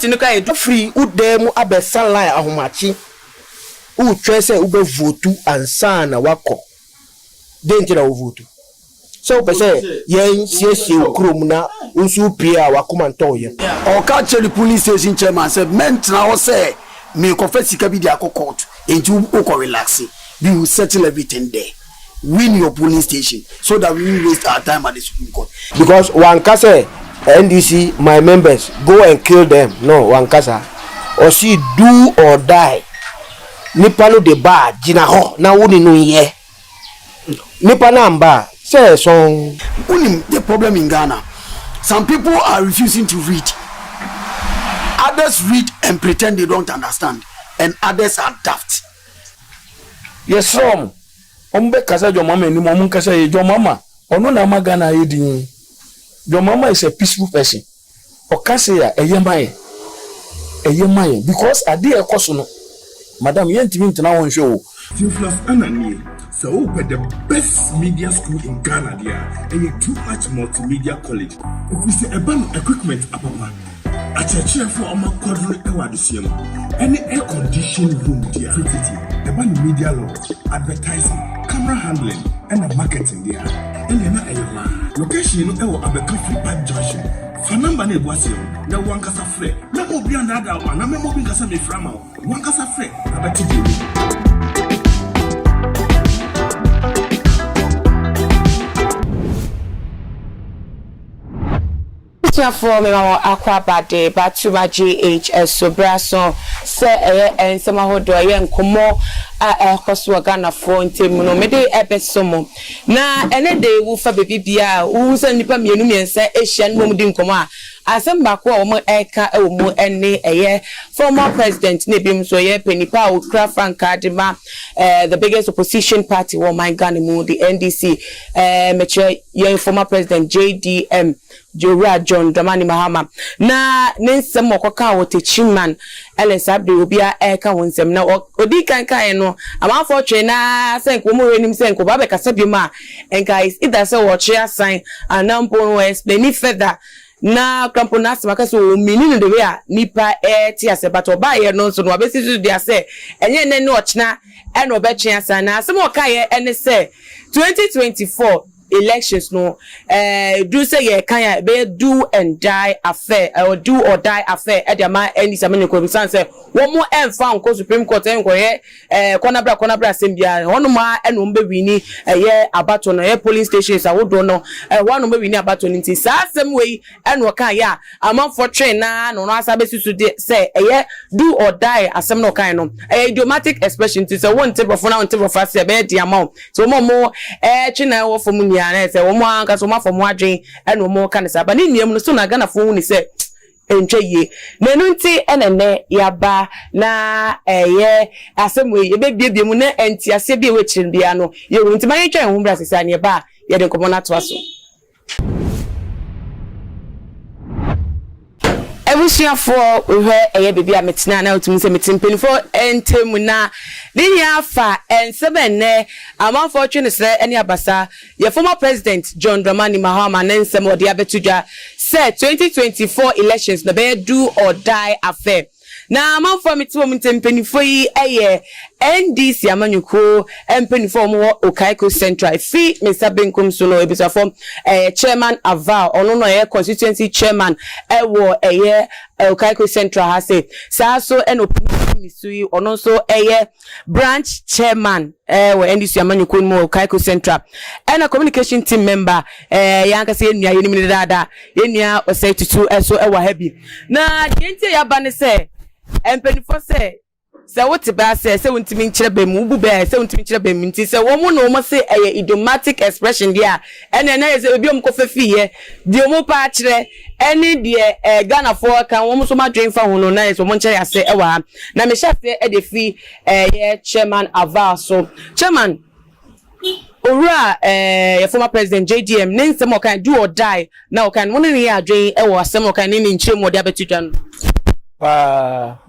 party no kai free udem abesa line ahomachi u twese ube vote ansa na wako denti na vote so pese yen siesie okrom na unsu pia wakoma nton ye o ka cheli police station chairman say mentra o say me confess sika bi dia court enti u ko relax we will settle everything there win your police station so that we won't waste our time at the Supreme Court because one kase NDC my members go and kill them no one kasa or see do or die nipa no de ba gina ho na woni no ye nipa na mba say so the problem in Ghana some people are refusing to read, others read and pretend they don't understand, and others are daft. Yes some ombe kasa jo mama ni mo kasa ye jo mama ono na magana yedi jo mama is a peaceful person o kasa ya eyemaye because ade ekoso no madam yentimi ntena won hwe o Influence Anani, so the best media school in Ghana there, and you too much multimedia college. We say a band equipment apapa. A church for a quadruple ewadisium. Any air conditioned room there. The band media law, advertising, camera handling, and the marketing there. And then a location in our Abercrombie Park Junction. For number ne was you. Now one casa free. Now will be another one. I'm moving casa me from one casa free. I bet you. For me, aqua bade, but to my GHS so brasso, say, and some of the young como a Coswagana phone, Timuno, Mede Ebesomo. Now, any day, woo for baby Bia, who's a nippon, and say, Asian Mumdin Coma. As a Bako, Eka, any a year, former president, Nibim Soye, Penipa, Craft and Cardima, the biggest opposition party, my Ganimu, the NDC, Mature, young former president JDM. John Dramani Mahama na nense mokoka wote chiman Elizabeth obia eka wonsem na odi kan no amanfo twe na senko mo renim senko ba be kasa bi ma and guys it does watch ya sign anampo no explain further na krampo na asema so mini no de we a nipa ti ase but oba ye no so no abesi so dia se enye ne no ochna e no be twe asa na asema okaye ene se 2024 elections no do say ye can be do and die affair or do or die affair at the man any samani ko bisan say one more enfa on Supreme Court en ko ye konabra sembia one ma eno mbe wini ye abato no ye polling stations awodo no one mbe wini abato nti sa asem we eno kan ya amanfo train na no asabe susu de say ye do or die asem no kan no idiomatic expression to say one table for now on table for say be the amount so mo china wo for mu na say wo mo anka so ma for mo adwen eno mo kan say ba ni niam no so na Ghana fo ni say entweye nenu nti enene yaba na ye asemwe ye bebie mu na entiase bi we chirin bia no ye nti ma yetwa ho bra sesa ne ba ye de komo na to aso ebusiafo we eye bebia metina na otumi se metimpenifo entemu na ni ya fa ensebenne amanfo twe ne sre ene abasa ye former president John Dramani Mahama nensem ode abetuja say 2024 elections na be do or die affair na amanfo metiwo mtempenifo yi eye NDC amanyuko empenifo mo Okaiko Central fi Mr. Benkum Solo ebisafo chairman Aval ono no ye constituency chairman ewo eye Okaiko Central ha say sa so misui ono so eye branch chairman we NDC amanyuko mo Okaiko Central and a communication team member yanka say nua yenim dada yenua osai tutu so ewa habi na yenti ya ba ne say empenifo say se wote ba se wontimi nkyere ba mu bu ba se wontimi nkyere ba mu nti se wo mu no mo se idiomatic expression dia ene na se obi omko fafiye di omo pa kyere ene de Ghana for kan wo mo so ma dwen fa ho no na so mo nkyere ase ewa na me hyafe e de fi ye chairman Aval so chairman Ora former president JDM nensem o kan do or die na o kan mo ne ya adwen ewo asem o kan ne nkyere mo de abetudwan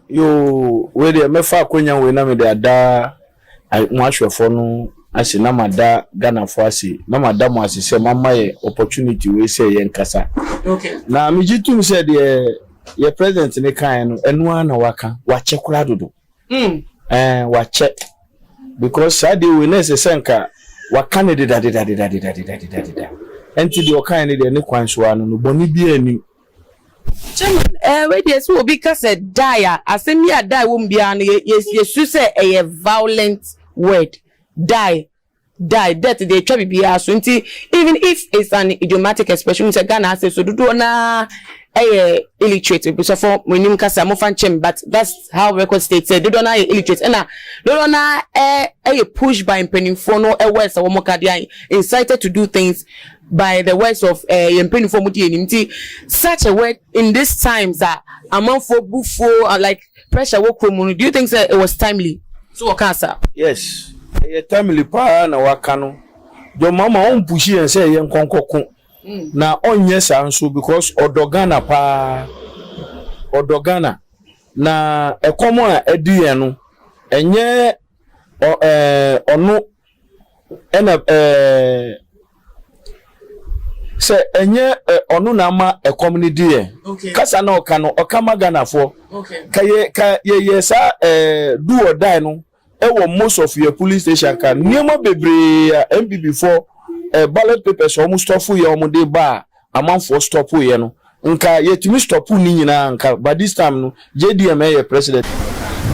yo we de mefa akonya we na me de ada mo ahwefo no ase na mada Ghana fo ase na mada mo ase se mama ye opportunity we say yen kasa okay na mijitum say de your president ne kan no eno na waka wache kura dodo wache because sade we na se senka waka ne de dade enti de okan ne de ne kwanso ano no boni bi ani Chairman we dey so obi ka say die asemi a die wo mbia no yesu say a violent word die death they try be so nti even if it's an idiomatic expression say Ghana say so do na illiterate so for wenim kasa mo fan chem but that's how record state say do na illiterate na do na push by impenifo no words wo moka dey incited to do things by the words of impenifo mu dey nti such a word in this times that among for bufo like pressure wo kromu do you think say it was timely so okasa yes timely pa na waka no jo mama on pushi en say yen konkoko na onye sa nso because odogana pa odogana na ekomo a edi en no enye onu ena se enye onu na ma community e kasa na oka no oka magana fo ka ye sa do or die no ewo most of your police station kan niema bebre MPB for ballot papers almost stop for you omude ba amanfo stop you no nka yetimi stop ni nyina nka but this time no JDM president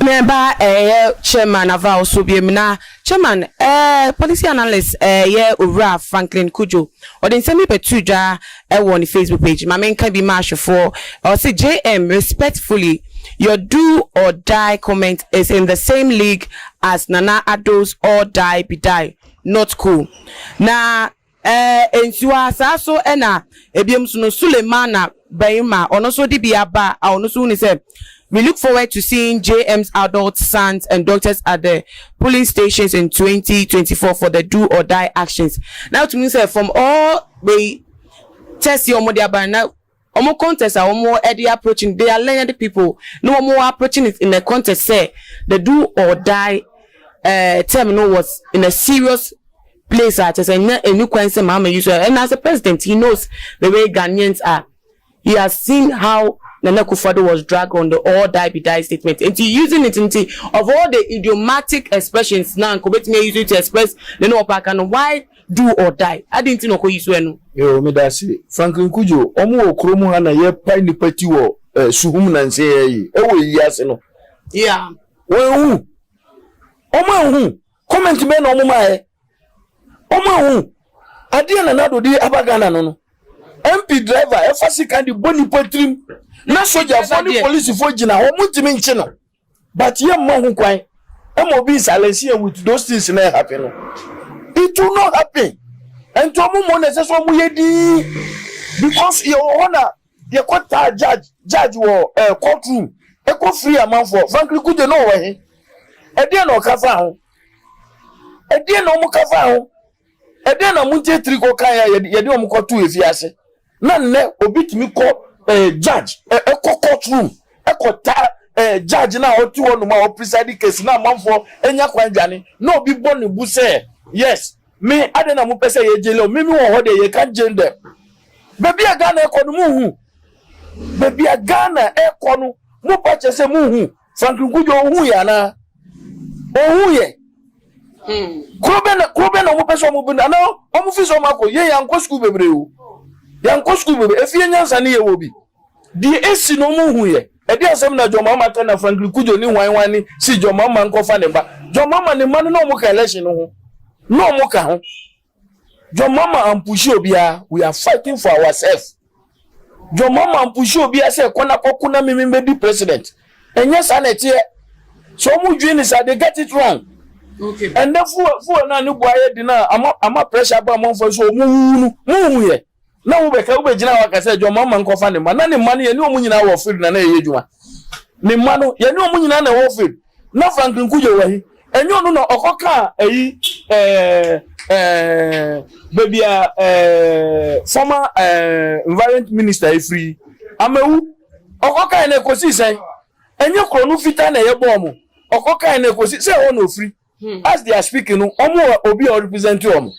member chairman ava also be na chairman policy analyst Owura Franklin Kujo or den semi petudwa on the Facebook page my men can be march for or say JM respectfully your do or die comment is in the same league as Nana Ado's or die be die not cool na ensuwa saso ena ebiem so no Sulemana Baima ono so di biaba ono so ni say we look forward to seeing JM's adult sons and daughters at the police stations in 2024 for the do or die actions. Now to me say from all the test your media by now omo contest are more early approaching they are learning the people no more approaching it in the contest say the do or die terminal was in a serious place at as a new question Mahama user and as a president he knows the way Ghanaians are. He has seen how Nana Akufo-Addo was dragged on the all die be die statement and he using it into of all the idiomatic expressions now Kobet may use it to express the no and why do or die I didn't know use when yo me da si Franklin Kujo omo okromu ha na ye pai ni pati wo suhum na nse yi ewo yi ase no yeah omo comment me no omo ma omo ade na na do di abagana no MP driver efasi kan di boni potrim na soldier for the police for gina ho mutimi nche no but ye mo hu kwan e mo be silence with those things na happen no it will not happen and to mo na say so mo yedi because you honor you quota judge wo courtroom e ko free amount for frankly could no wa he e dey na okafa ho e dey na mo kafa ho e dey na muntie triko kan ya ye dey mo ko tu efiase na nne obitimi ko judge courtroom ekota judge na otu wonu ma preside case na manfo enya kwanjane na obi bonu bu say yes me ade na mo pese ye jele me wo ho de ye kan gender baby a Ghana ekono mu hu baby a Ghana ekono mo pa chese mu hu Franklin Kujo hu ya na hu ye Kobe na mo pese mo bu na o mo fi so mako ye yanko school bebre o yanko school bebre efie nyansa ne ye wo bi di esi no mu hu ye e di asem na John Mahama ta na Franklin Kujo ni wan ni si John Mahama nkofa ne ba John Mahama ne man no mo ka election no ho no mo ka ho John Mahama ampushi obia we are fighting for ourselves John Mahama ampushi obia say kona kokuna mimimbe di president enye sa na tie so mu dwini sa they get it wrong okay and therefore na ni boaye di na ama pressure ba mo fo so mu hu ye na wo be ka wo be gina wa ka say John Mahama nkofa ne ma na ne ma ne ye ni omu nyina wo field na ye dwuma ne ma no ye ni omu nyina na wo field na Franklin Kujo wa hi enyo no na okoka eyi baby former environment minister free amewu okoka na ekosi sen enyo kronu fita na ye bomu okoka na ekosi say o no free as they are speaking no omo obi o represent omo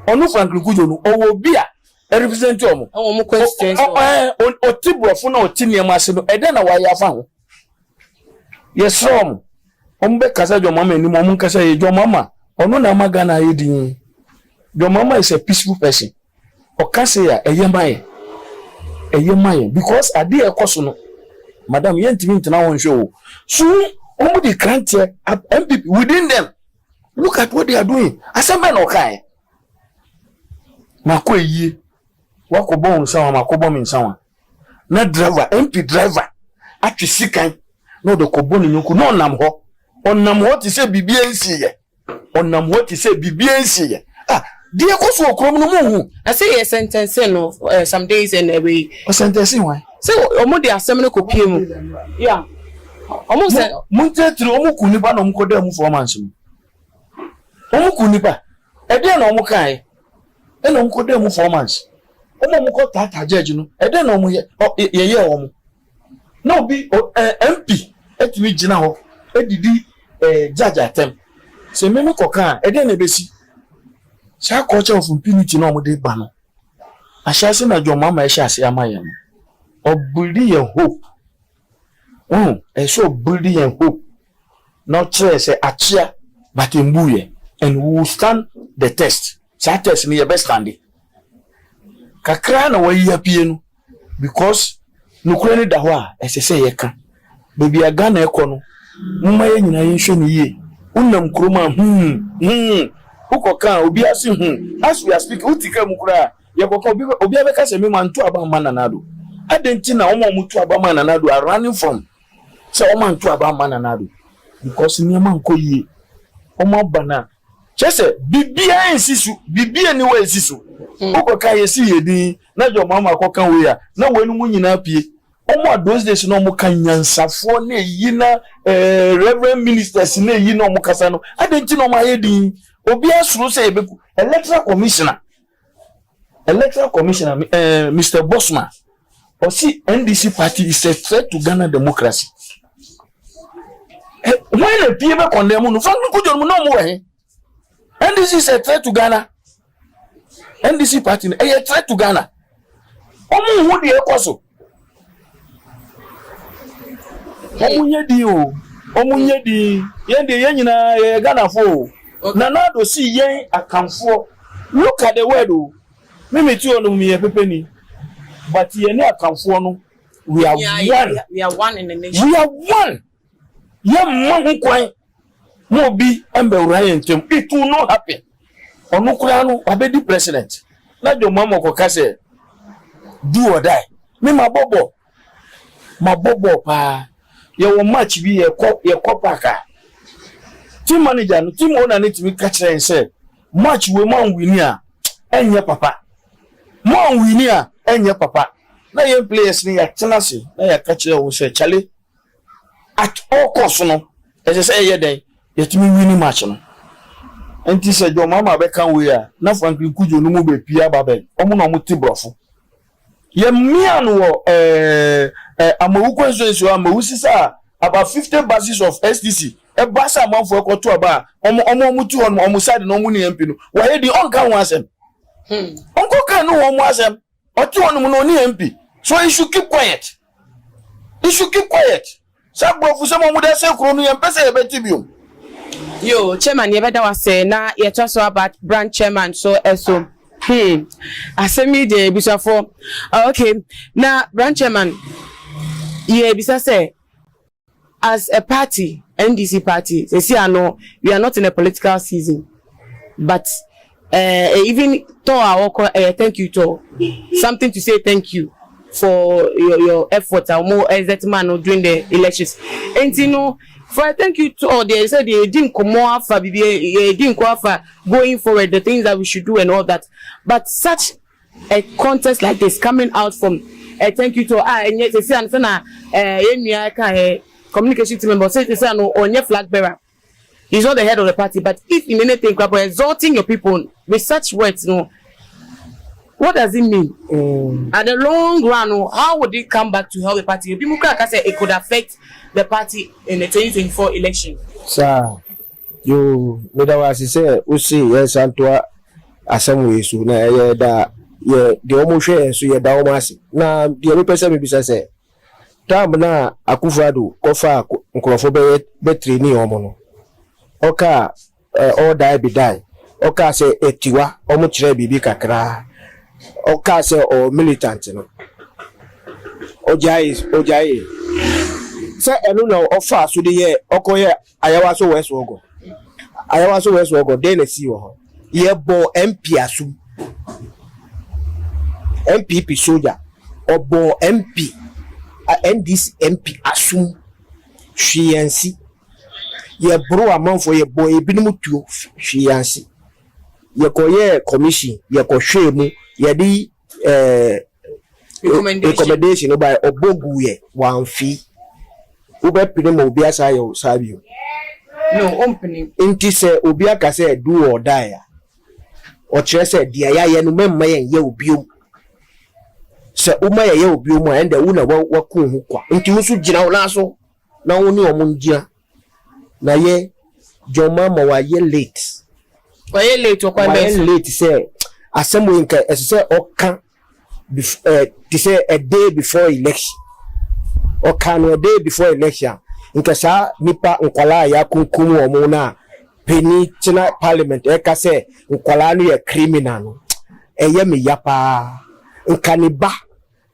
onu Franklin Kujo no owo obi a represent omo omo questions o tibrofo na o tiniema se no ede na wa ya fa ho yes rom omo be kasa jo mama ni mo kasa ye jo mama ono na maga na yedi jo mama is a peaceful person o kasa ya eyemaye because ade ekoso no madam yentimi ntena won hwe so omo di grant MPP within them. Look at what they are doing. Asembe no kai. Mako yi. Wako bon sawa mako bon min sawa. Na driver, MP driver. Atwi sikan. No de ko boni nyoku no nam ho. Onam ho ti se bibie nsi ye. Onam ho ti se bibie nsi ye. Ah, die ko so okrom no mu hu. I say a sentence no some days in a way. O sentence why? So omo de asem no ko pie mu. Yeah. Omo say muntetri omo kuni ba no mko de mu for manso. Omo kunipa ede na omo kai e na omo de mu 4 months omo ko tata judge no ede na omo ye omo na obi MP etimi gina ho edidi judge atem se meme koka ede na besi sha culture of impunity na omo de ba no ahyase na jo mama e hyase amaye no obuli ye hope e so obuli ye hope no try say achia but embuye and we will stand the test. That test me best standing. Kakra na wa yapie no because nukure ni dawa esese yeka. Baby aga na ekono. Mumma ye nyina yenhwe ni ye. Unnam kroma ukoka obi asi as we are speaking utika mukura yakoka obi abeka se me mantu aba mananado. Adenti na omo mutu aba mananado are running from. So omo mantu aba mananado because nyama nko ye. Omo bana chese bibia ensisu bibia ni wa ensisu ukoka yesi yedi na jo mama akoka we ya na wenu mu nyina pie omo those days no mo kan nyansafo na yi na reverend ministers na yi na mo kasa no adenti no ma yedi obi asuru se yebeku electoral commissioner Mr. Bosman or see NDC party is a threat to Ghana democracy. When the people condemn no from ku jo no mo we NDC is a threat to Ghana. NDC party is a threat to Ghana. Omu hu di ekoso. Omu nyedi o. Omu nyedi. Yende yenyina Ghana fo. Na na do see yen akamfo. Look at the word o. Mimi ti onu mi pepeni. But yen akamfo no we are one. We are one in the nation. We are one. Yem hu kwan. No be embe urayen tem. It will not happen. Onukura no abedi president. Na jo mama ko kase do or die. Me mabobo pa. Ye wo match bi ye kopaka. Team manager no team owner need to be catch and say match we man win here enye papa. Man win here enye papa. Na ye players ni ya tenase na ya catch wo say chale at all cost no. As say ye den yetimi win match no. Enti se jo mama be kan we ya na Franklin Kujo no mo be pia babel omo no mo tibrofo ye mia no amawu kwenso amawu sisa about 50 basis of SDC e basa manfo ekoto aba omo mutu on omo side no mu ni MP no wa he di on kan wasem onko kan no omo asem otu on mu no ni MP so you should keep quiet sabrofu se mo mu de se kro no ye pese ye betibio. Yo, chairman, you better was say na you talk so about branch chairman so so. I say me the bisa for okay. Now branch chairman, yeah, bisa say as a party, NDC party, they say I know we are not in a political season, but even to our thank you to something to say thank you for your efforts and more exact man during the elections. And you know. For thank you to all they said they didn't come more for going forward the things that we should do and all that. But such a contest like this coming out from thank you to and yet they say communication team member say no on your flag bearer. He's not the head of the party, but if in anything exalting your people with such words, no, what does it mean? At the long run, how would it come back to help the party? People can say it could affect the party in the 2024 election. Sir, you, Meda was say, we see, yes, and to assembly soon, ye de omo hwe so ye da omo ase na de me pese me bisa se tam na Akufo-Addo kofa nkrofo be train omo no oka all die be die oka se etiwa omo kire bibi kakra oka se o militant no ojai se enu na ofa so de ye okoye ayawa so west ogo de na si wo ho ye bo MP asu MPP soldier obo MP NDC MP asum hwiansi ye bro amanfo ye bo ebinim tuo hwiansi ye koye commission ye ko hwemu ye di recommendation by obogu ye wanfi ube pini mo obi asa ye sabi no ompini inti se obi aka se do or die o kire se dia ya ye no memma ye obi se uma ye obi mu ende wo na waku hu kwa nti wo su gina wo na so na wo ni omo ngia na ye joma ma wa ye late say assembly nka ese oka to say a day before election oka no a day before election nka sa nipa nkwala ya kunkum omo na peni china parliament e ka say nkwala no ye criminal no eye me yapa nkaniba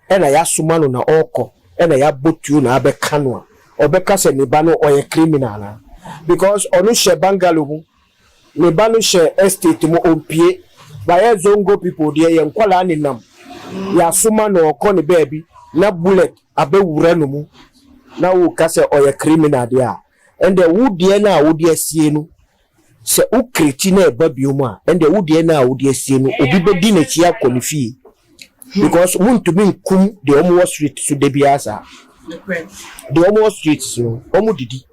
ena ya suma no na oko ena ya botu na abeka no obeka se ne ba no oye criminal na because onu she bangalow ne ba no she estate mo ompie ba ye zongo people de ye nkwala ni nam ya suma no oko ne baby na bullet abewura no mu na wo ka se oye criminal de a ende wo de na wo de asie no se o kreti na eba biom a ende wo de na wo de asie no obi bedi na chi akonifi because want to kum the omo street so de biasa the omo street so omo didi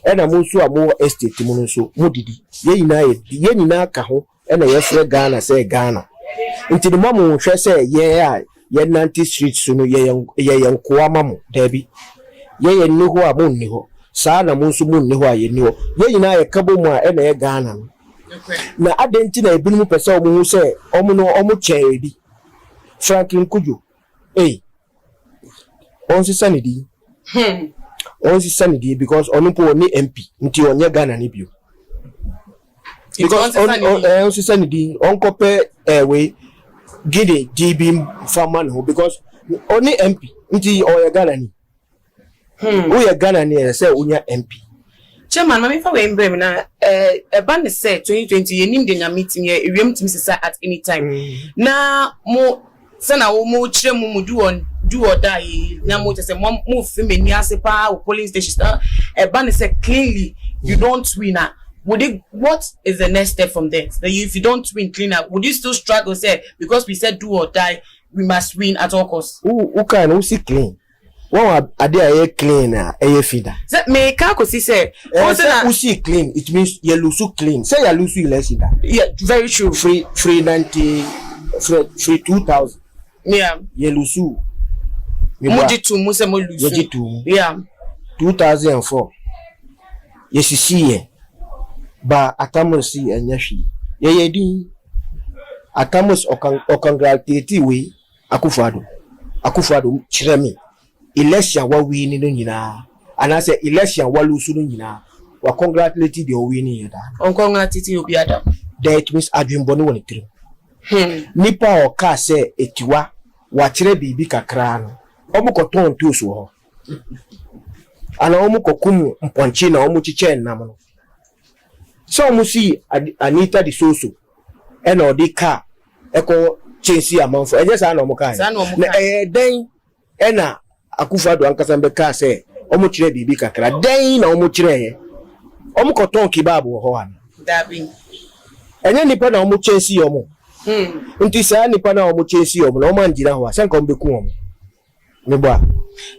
ena mo so amo estate mo so mo didi ye nyina ka ho ena ye fre Ghana say Ghana nti de mamu hwe say ye 90 street so no ye nko amamu dabi ye ni ho amo ni ho saa na mo so mo ni ho aye ni ho ye nyina ye kabo mu a ena ye Ghana no na adenti na ebinu pese omo hu say omo no omo cheedi Franklin Kujo on si sanidi because onupo ni MP nti onye Ghana ni bio because on si sanidi on kope we gide DB farmer no because only MP nti oye Ghana ni oye Ghana ni say unya MP chairman mama fa we mbrem na ban ne say 2020 yenim de nya meeting ye ewiem tim sisa at any time na mo sana wo mo kire mu do or die na mo say mo femeni ase pa police station ban say clearly you don't win. What is the next step from there? That if you don't win clean up, would you still struggle say because we said do or die we must win at all costs? Who can see clean? One are clean feeder. That me ka ko say who see clean it means you lose clean. Say you lose election. Yeah, very true. Free 2000. Yeah. You lose. Mujitu muse mo lose. Yeah. 2004. Yes see ba atamusi enyashi. Ye din atamus congratulate we Akufo-Addo chiremi. Election wa win no nyina. And I say election wa lose no nyina. Wa congratulate the winning da. On congratulate obi adam. That means adwinbone won tiri. Nipa o ka say etiwa wa kire bibi kakra no. Omo koton tuoso ho. Ana omo kokum mponchi na omo chiche nnam no. So omo si Anita di soso. E na odi ka eko chensi amanfo. Eje sa na omo ka. Na den e na Akufo-Addo ankasa mbe ka say omo kire bibi kakra. Den na omo kire ye. Omo koton kibabo ho an. Dabi. Enye nipa na omo chensi omo. Nti sa nipa na omo chensi omo na omo anjira ho asen ko mbeku omo. Neba.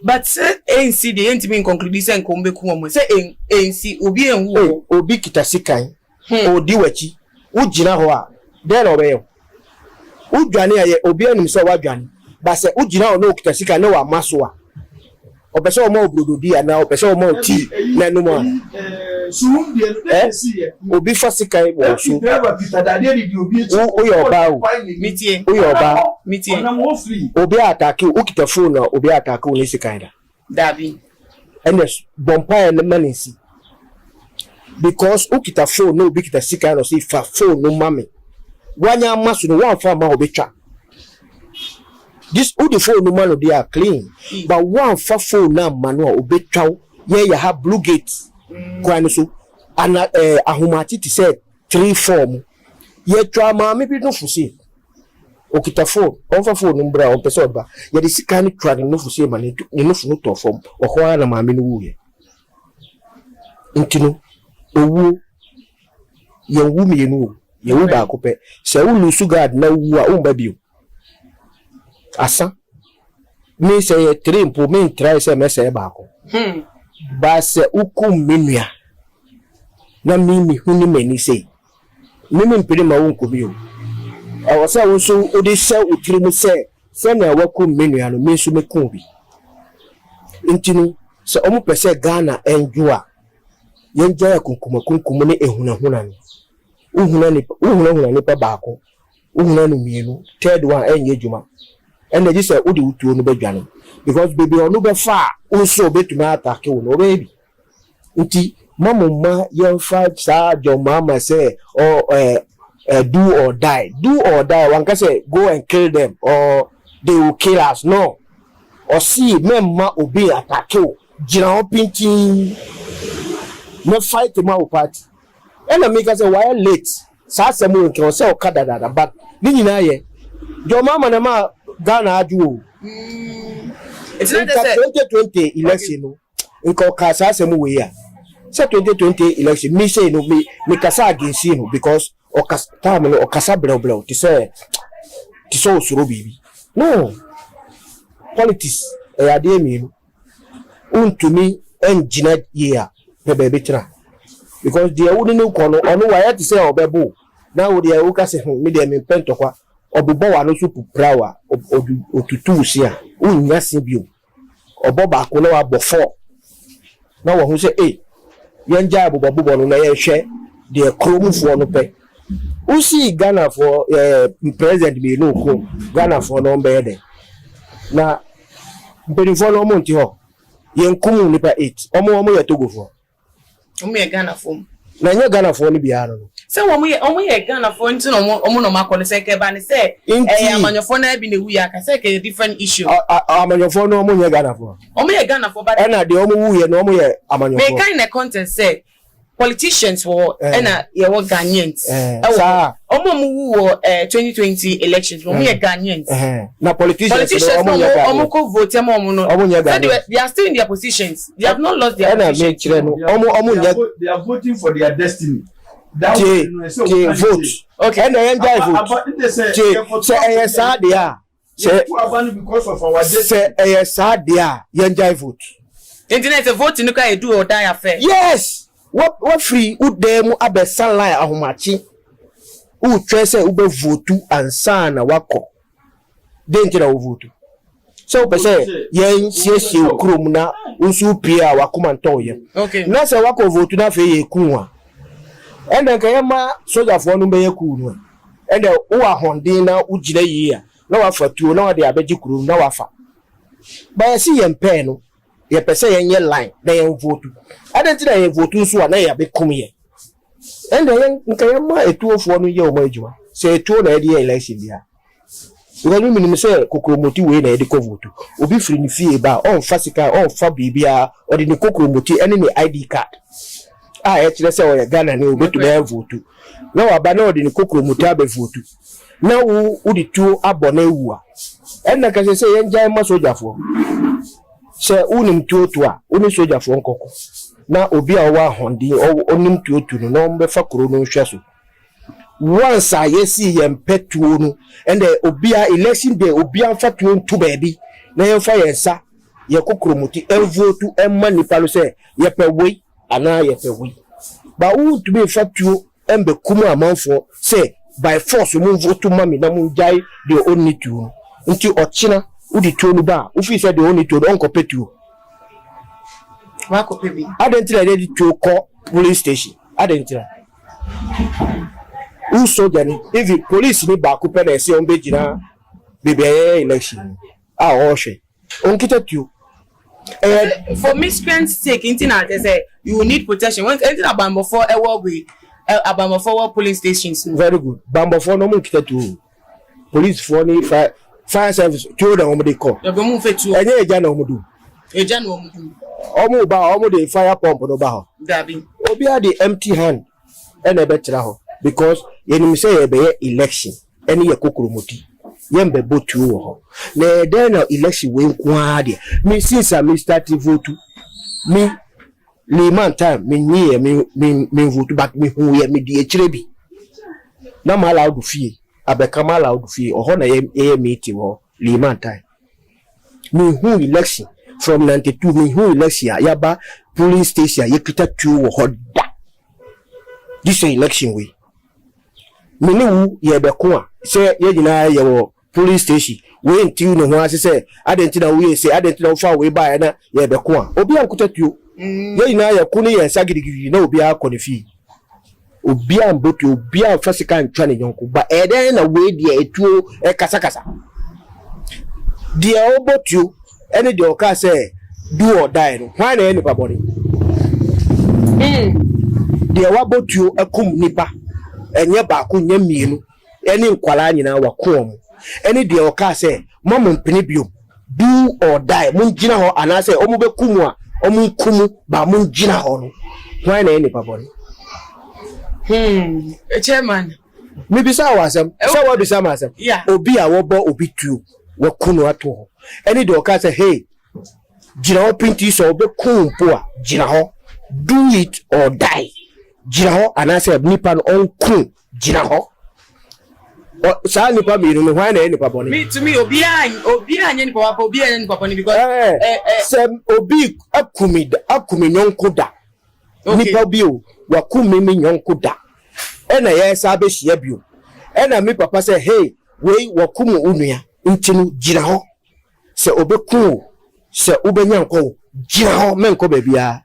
But ANC the enti mean conclude say ko mbeku omo. Say ANC obi enwu obi kitasikan. Odi wachi. Ujina ho a. Den obeyo. Udwane aye obi anim se wadwane. Ba se ujina ho no kitasikan na wa maso a. Opese omo obrododi ana opese omo ti na no mo. obi fa sika wo so obi attack ukita phone na obi attack wo ni sika da dabi and bompa and manisi because ukita phone no obi kita sika no say fa phone no mame wanya maso no wan fa ma obetwa this who the phone no man they are clean but one fa phone na mano obetwa ye ya ha blue gate kwan so ana ahomati ti say 3 form ye twa ma me bi no fusi okita phone on fa phone mbra on pese oba ye de sika ni twa no fusi ma ni no fu no to form okwa na ma me no wu ye ntino owu ye wu me no ye wu ba ko pe se wu lu sugard na wu a umba bio asa me say 3 mpo me try say me say ba ko ba se uku menua na mimi huni meni say mimi mpede ma won ko bio e wo say wo so odi se utiri mu say se na waku menua no me so me ko bi ntinu se omu pese Ghana enjua yenja ya kunkum ne ehunahuna ni uhuna ni pa ba ko uhuna no mienu third one enye juma and they say odi utuo no badwane because baby onu be fa unso betumi atake wo no baby nti mamma yemfa sa jo mama say do or die one can say go and kill them or they will kill us no or see memma obi atake wo jina opinti no fight ma o party and make us say why late sa semu nke say okada dada but ni nyina ye jo mama na ma Ghana adu it's not the 2020 election no nko kasa asem we ya say 2020 election me say no me kasa against no because okasa time no okasa blebble to say osuro bibi no politics ade mi no untumi engineer year pe be tira because the wouldn't know kono onu wa to say obebo na wo dey wo kase me dey me pento kwa obobo wa no supu prawa otutu sia unya se bio oboba ko na wa bo 4 na wo hu se yenja abobo no na ye hwe de kromfo no pe usi Ghana for president me no ko Ghana for no be de na mpelifo no monti ho yenkumu nipa 8 omo ye togofo omo ye Ghana for na nye Ghana for ni bia no so omo ye Ghana for nti no omo no makọ se ke ba ni se amanyofo na bi na wu ya ka se ke different issue amanyofo no omo ye Ghana for but na de omo wu ye no omo ye amanyofo me kind of content say politicians for na ye wo Ghanaians omo mu wu 2020 elections omo ye Ghanaians na politicians omo ko vote am omo no they are still in their positions they have not lost their position they are voting for their destiny. They vote. Okay, and then vote. Say sad dia. Say because of our say sad dia. Yenjai vote. Internet vote no ka do or die affair. Yes. What free u dem abesan line ahomachi. U try say u be vote ansa na wako. Den tira u vote. So pe say yen siesie okrom na unsu pia wakoma nton ye. Okay. Na say wako vote na fe ye kunwa. And then kayama soldier for no be yakunu and then wa hondin na ugire yi a na wa fatuo na wa de abeji kuru na wa fa ba si yempe no ye pese yenye line na yen vote adanti na yen vote so na ya be kum ye and then kayama etuofo no ye o ma ejuma se etuo na ye election dia because we minimum say kokromoti we na ye de ko vote obi free ni fie ba on fasika on fa bibia o de ni kokromoti ene ni ID card actually say we Ghana ni obetu be vote na wa ba na odi ni kokro mutabe vote na wo udi tu abona ewu a enna ka say yenja ma sojafo se unim tuotu a uni sojafo nkoko na obi a wa hondi onim tuotu no na mbe fa kro no hweso once a yesi yempetuo no and obi a election day obi a fa tuo ntu baabi na yemfa yensa ye kokro muti envotu emma nipa lo say yepe wei ana yepe wei ba u to be fatuo embe kumu amanfo say by force mu vote mami na mu jai de oni tu nti ochina udi tuo no ba u fi say de oni tuo don kopetuo wa kopebi identity de tuo ko police station adentra who soldier ni if the police ni ba ku pe na se on be jina bebe election o hwe on kita tu for miscreants sake internet they say you will need protection when anything about before about for police stations. Very good. Bamba for no more kita police for ni fire service to the home they call. You go move it to. Enye eja na omudu. Eja na omudu. Omo dey fire pump no ba ho. Dabi. Obi a the empty hand e na betra ho because yenim say e be election ene ye kokromoti. Yembe botu wo ho. Na then election we nko ade. Me since I start to vote me Liman time me vote back me hu ye me di echire bi na ma loud fie abeka ma loud fie oho na ye meeting ho Liman time me hu election from 92 me hu election ya ba police station ye kita tu wo ho da this election we me ne wu ye be ko a se ye nyina ye wo police station we ntiu no ho ase se adenti na we se adenti na fa we ba na ye be ko a obi an kuta tu ye ina ya kunu ye sagirigiri na obi akọ ne fi obi an botu obi an fasika ntwa ne yonko ba eden na we dia etuo e kasakasa dia obotu ene de oka say do or die no why na ene pabori dia wa botu akum nipa enye ba ko nya mienu ene nkwala nyina wa kom ene de oka say mama mpene bio do or die mun gina ho anase omu be kumu a omu kumu ba mun gina ho no why na ene pabori chairman me bisa wasam say what bisa masam obi a wo bo obi tu wo kunu ato ho ene de oka say hey gina ho pinti so obi kun po a gina ho do it or die gina ho anase nipa no on kun gina ho sa nipa mi no why na ene pabori me to me obi anya nipa wa obi anya nipa pabori because sem obi akumi nyonko da nipa bio wakumi mi nyonko da ena ye sa be hia bio ena mi papa say hey we wakumu unua ntinu gina ho se obeku se ubenya nko gina ho menko ba bia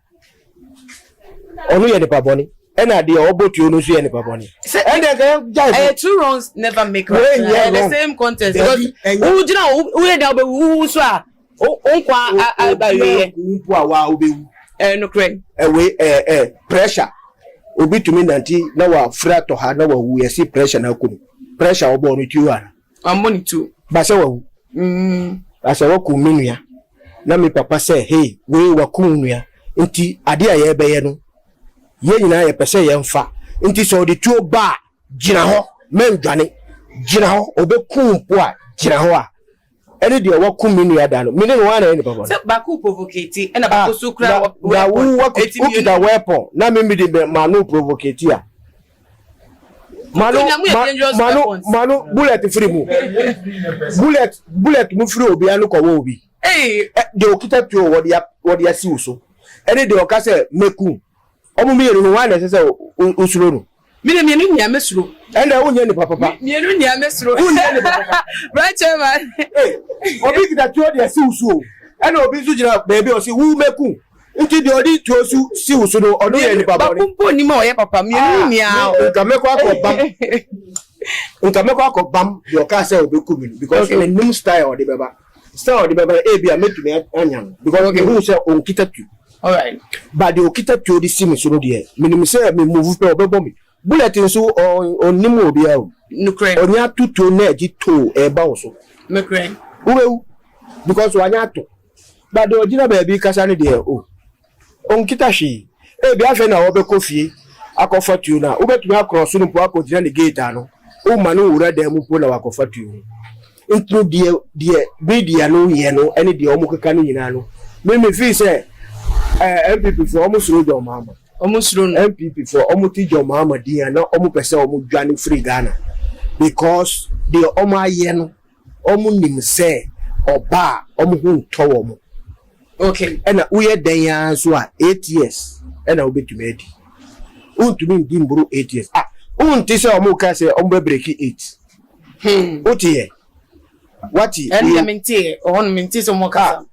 onu ye nipa boni ena de obotu onu so ye nipa boni ena ga two wrongs never make right the same contest because who gina who ye da obewu so a onkwa abaye mpu a wa obewu no kren we pressure obi tumi nanti na wa fra to ha na wa wu ye si pressure na kunu pressure obo no tiwa amoni tu ba se wa wu asa wa ku minua na mi papa say hey we wa ku minua nti ade a ye beye no ye nyina ye pese ye mfa nti so de tuo ba gina ho mendwane gina ho obe ku mpo a gina ho a ene de wa ku minua da no mini no wa na ene papa so ba ku provocate ena ba ko so kra wa wu wa ku da weapon na me de ma no provocate a Manu bullet free mu bullet mu free obi anu ko wo obi de okita tu wo de asi uso ene de oka se meku omu mi yenu wa na se usuro no mi nya mesuro ende wo nya ni papa mi nya mesuro wo nya ni papa right chairman obi kita tu de asi uso ene obi su jira baby o si wu meku nti de odi tu su si uso no odo ye ni papa ba kumpo ni ma o ye papa mi nya nka meko akobam de oka se obeku mi because the new style de beba e bia metumi anya because who say on kita tu all right but the okita tu di simi so no de minimum say me move pe obebo mi bulletin so on nimu obi a no kren onya tutu na agi to e ba wo so me kren uwe because wanya to but the original baby kasa ne de on kita shi e bia fe na obeko fie akofa tu na ubetumi across no po akogina ne gate ano o manu wura da mu po na wakofa tu include die media no ye no ene de omo keka no nyina no me feel say MPP for almost rojo mama almost run MPP for almost tijo mama dia na omo pese omo dwane free Ghana because the omo aye no omo nim say oba omo hu to omo okay ena uye den ya so a 8 years ena obetumi edi untumi ndimburu 8 years unti se omo ka se omo break 8 otiye wati and ya mintie on mintie so mo ka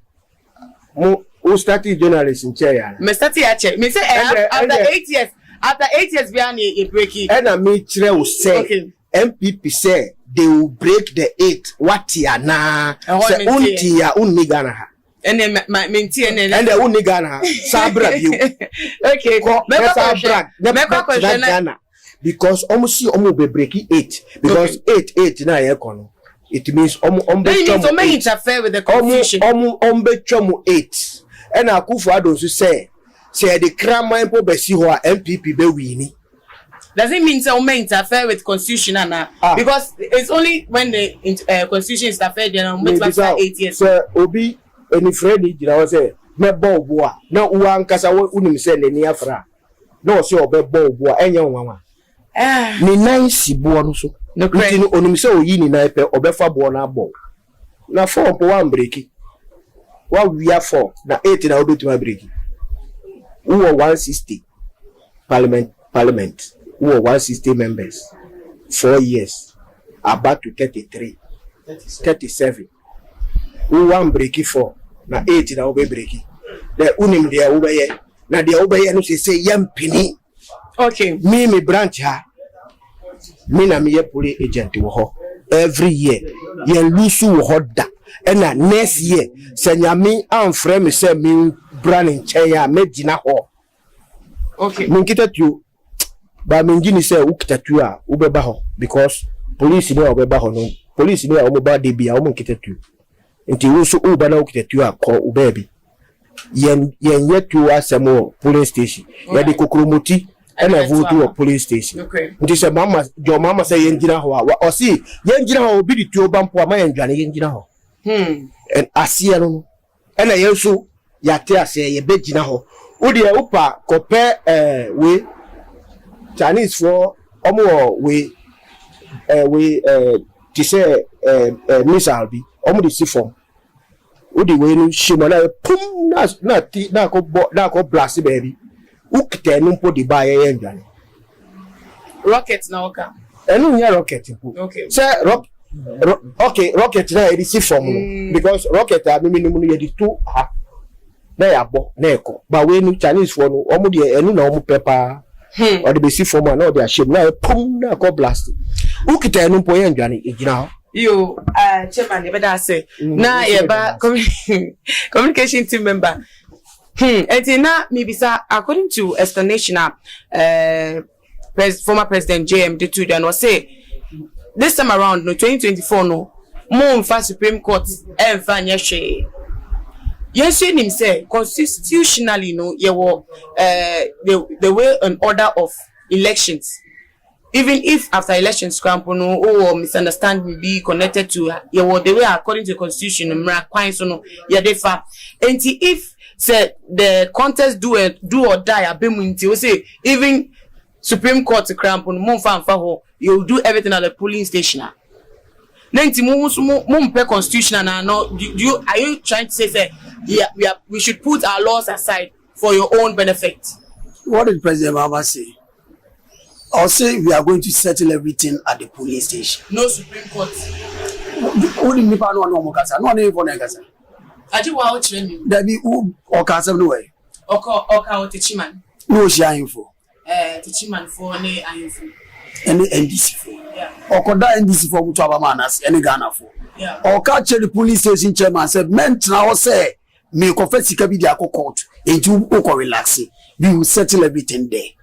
mo who started journalist in chair. Me started actually. Me say after 8 years. After 8 years, we are a breaking. And I mean, will say MPP say they will break the 8. What ya na? Say unti ya unigana. And then my maintain and the unigana sabra you. Okay. Never question. Because almost see be breaking 8 because 8 na ekono. It means interfere with the confusion. 8. And Akufo-Addo say the crime po be si ho a MPP be wini. Does it mean say interfere with constitution because it's only when the constitution is interfered then make like 8 years. So obi any Freddy jira say me bo a na uwa nkasa unim say ni afra. No say obe bo enye nwanwa. Ni nan si bo no so. No onim say oyi ni nan pe obefa bo na bo. Na 4 po one break. Wa we are 4 na 8 na odo to break. Who were 160 parliament who were 160 members 4 years about to 33 37 who one breaky 4 na 8 na obe breaky the unim dia obeye na dia obeye no say yam pini. Okay, me branch ha me na me police agent wo ho every year ye lose wo ho da na next year say nyame amfrɛ me say me branding chair me gina ho. Okay, me kita tu ba me ngini say wo kita tu a wo beba ho because police ni wo beba ho no police ni a wo ba de bia wo kita tu nti wo so wo ba na wo kita tu a ko wo baby yen yetu asemo police station ya de kokromoti na vote police station nti say mama say yen gina ho a o si yen gina ho obi di tu obampo ama yen dwane yen gina ho and asia no na yen so yate ase ye be gina ho wo de upa kope we Chinese for omo we ti say missile bi omo di si form wo di we no shimo na pum na ko blast baby wo kete no mpo di ba ye ndwane rocket na oka enu nya rocket mpo okay say rocket na e si form no because rocket a minimum no ye di 2 ha na ya bo na eko ba we no Chinese for no omo di enu na omo pepa or the basic form na o di ashim na pum na ko blast wo kete no mpo ye ndwane e gina ho you chairman you better say na ye ba communication team member and now maybe sir according to explanation former president JM Detudan was say this time around no 2024 no more for Supreme Court and fanyeshe yes him say constitutionally no you were the way and order of elections. Even if after elections no or misunderstanding be connected to the way according to the constitution so no defa and if say the contest do or die we say even Supreme Court you do everything at the polling station. Constitution are you trying to say we should put our laws aside for your own benefit? What did President Mahama say? Or say we are going to settle everything at the police station. No Supreme Court. Only me pa no mokasa. No na even ekasa. Aji wa o training. There be who okasa no way. Oka o techiman. No shi info. Techiman for ne info. Any NDC for. Yeah. Okoda NDC for mutu abamanas any Ghana for. Yeah. Oka che the police station chairman said meant na o say me confess sika bi di akọ court. Enju o ko relax. We will settle everything there.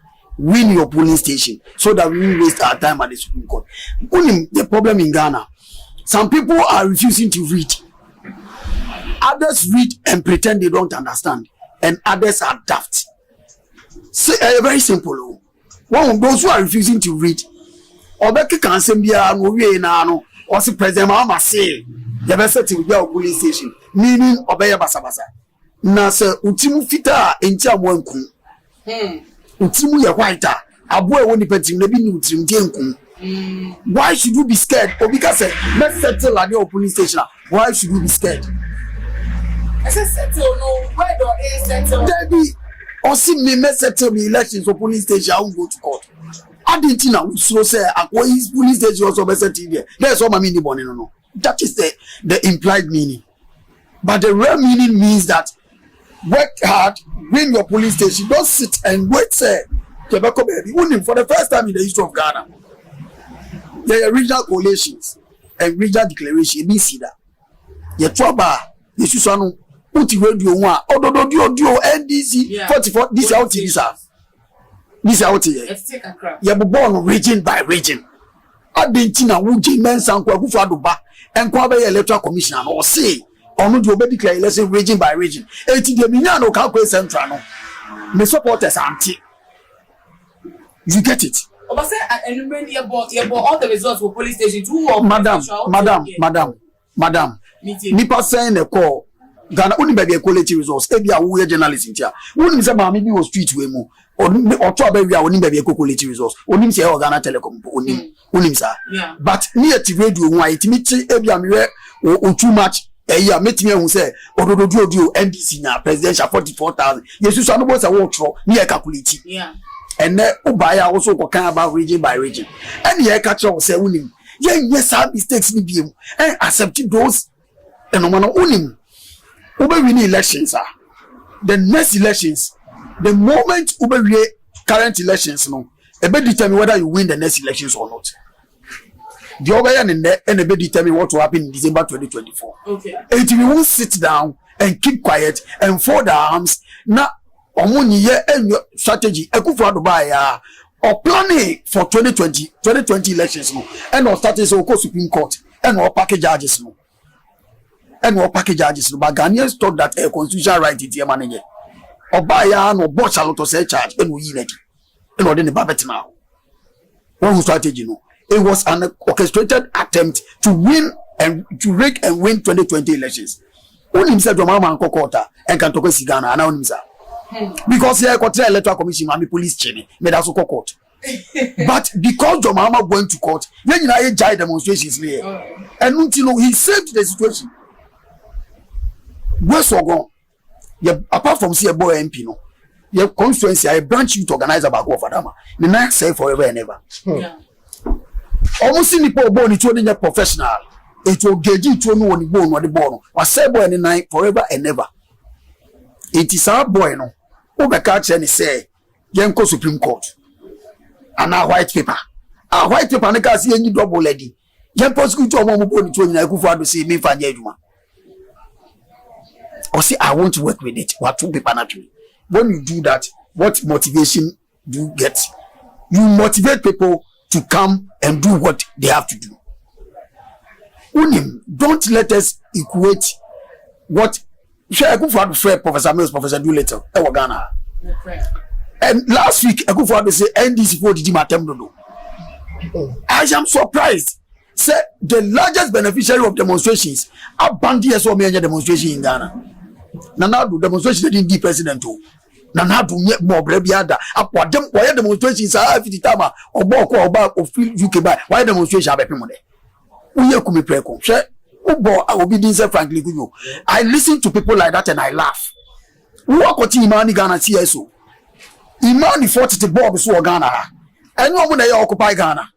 Win your polling station so that we won't waste our time at the Supreme Court. Only the problem in Ghana, some people are refusing to read. Others read and pretend they don't understand, and others are daft. So, very simple. One of those who are refusing to read, Obeki can say, or see President Mahama say, the best to your polling station, meaning Obeya Basabasa. Nasa Utimu Fita in Chamwanku. Utimu ya white aboy woni petim na bi ni utim denku why should you be scared or because let's settle at your police station why should you be scared I said settle no where do I settle Debbie or see me settle the elections for police station I will go to court Argentina so say akwa police station also be settle there that's all my meaning no that is the implied meaning but the real meaning means that work hard, win your police station. Don't sit and wait, say, Quebeco baby. Winning for the first time in the history of Ghana. There are regional coalitions and regional declaration. You see that. You trouble. You should know. Put the radio one. Oh, NDC 44. This out here, sir. This out here. You are born region by region. Adentina wuji mensa nkwa kufu aduba enkwa be electoral commissioner no say onu di obedi declare election region by region eti de minya no ka kwa central no me supporters anti you get it oba say enumere your all the results for police station two madam nipa saying the call Ghana uni be quality results e bia wo journalist ntia woni say ma me bi wo street we mu oto abawi a oni be quality results oni say e Ghana Telecom oni sa but near ti radio hu ayetimi ti e bia me we too much ya metimi hu say odododio NDC nya presidential 44,000 yesu so no bo say wo tro near calculate and ubaya also ko kan about region by region and ye catch us say unim yes have mistakes ni biem and accept those and no man unim ube win elections the next elections the moment ube win current elections no e be determine whether you win the next elections or not the obaya and e be determine what will happen in December 2024 okay and we won't sit down and keep quiet and fold our arms na omuni ye strategy Akufo-Addo ya or planning for 2020 elections no and or starting so go Supreme Court and or package charges no but Ghanaians thought that a constitutional right is manage Obaya no boss to say charge and we let and or the babet now one strategy no it was an orchestrated attempt to win and to rig and win 2020 elections only himself Mahama and Kokota and can talk to Ghana and himself because here got electoral commission and police chain made us go court but because Mahama went to court then you know giant demonstrations here and you know he saved the situation where so go apart from see a boy MP no your constituency a branch youth organizer back of Adama the next say forever and ever almost any people born into any professional it will gauge it to know when born or the born was say boy any night forever and ever it is our boy no Obe catch and say Yenko Supreme Court and a white paper ne ka see any double lady yen prosecute omo mo boni to nyina Akufo-Addo say me fa nya adwuma or say I want to work with it what two paper naturally when you do that what motivation do you get you motivate people to come and do what they have to do unim don't let us equate what Akufo-Addo friend Professor Mills, Professor Doolittle, Ghana. And last week, Akufo-Addo say NDC for the Matemdodo. I am surprised. Say the largest beneficiary of demonstrations are bandiers or major demonstration in Ghana. Nanadu demonstration didn't be president too. Nanadu more brebiada. Upward them why demonstrations are 50 tama or Boko or back or UK by why demonstration have a money. We are coming preko. I will be this frankly with you. I listen to people like that and I laugh. What got Imani Ghana CSO? Imani fought the Bob so Ghana. I know when they occupy Ghana.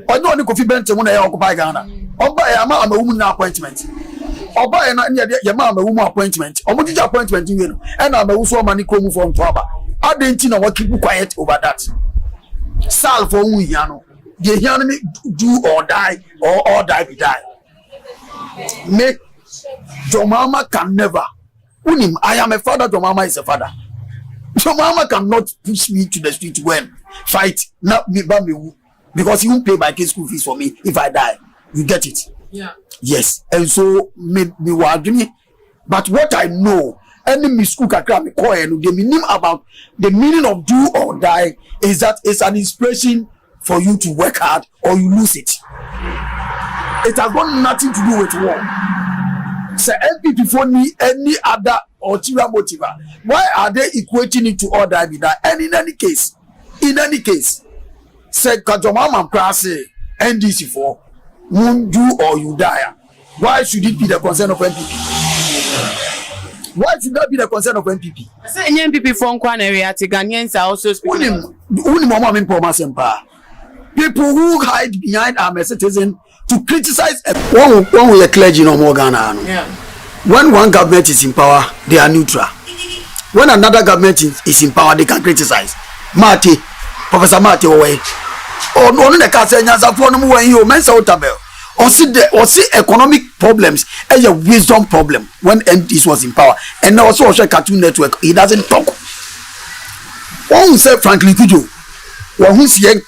I know the coffee bench when they occupy Ghana. Oba a woman appointment. Oba a woman appointment. Or what is appointment you and I'm also money come from Twaba. I didn't know what keep quiet over that. Sal for Uyano. The enemy do or die or die be die. Make Mahama can never. Unim, I am a father. Mahama is a father. Mahama cannot push me to the street when fight not me because he won't pay my kids' school fees for me if I die. You get it? Yeah. Yes, and so me wagini. But what I know, any school kakra me call and the meaning about the meaning of do or die is that it's an inspiration for you to work hard or you lose it. It has got nothing to do with war. Say NPP for me any other ulterior motive. Why are they equating it to all die be that? And in any case, say Kajomama class NDC for won't do or you die. Why should it be the concern of NPP? Why should that be the concern of NPP? Say NPP for one area Ghanaians are also speaking. People who hide behind I'm a citizen to criticize one way a clergy no more Ghana. Yeah. When one government is in power, they are neutral. when another government is in power, they can criticize. Marty, Professor Marty, away. Or no, the Cassandra for no when you mention Otabel. Or see economic problems as a wisdom problem when MPs was in power. And also a Cartoon Network, he doesn't talk. One said Franklin Kujo, one who's young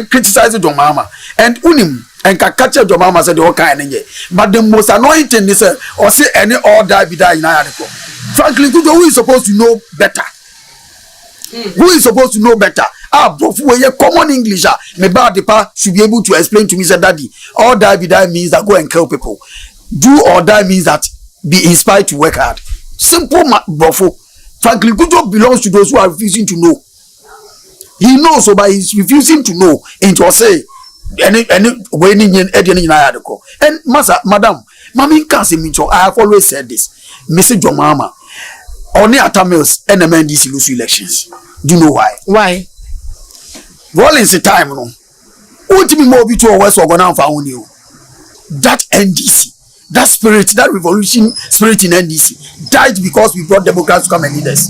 criticized John Mahama, and Unim and Kakacha John Mahama said, all kind of but the most annoying thing is, or say any order be die in article. Franklin Kujo, who is supposed to know better? Who is supposed to know better? Bro, common English, my bad should be able to explain to me, say, Daddy, all die be die means that go and kill people. Do or die means that be inspired to work hard. Simple, bro. Franklin Kujo belongs to those who are refusing to know. He knows, so but he's refusing to know. And to say, and madam, Mami can't say me. I have always said this. Mr. John Mahama, only at Tamils and MNDC lose elections. Do you know why? Why? Rollins the time, no. Ultimately, more be to West Ogonam found you. That NDC, that spirit, that revolution spirit in NDC died because we brought Democrats to come and lead us.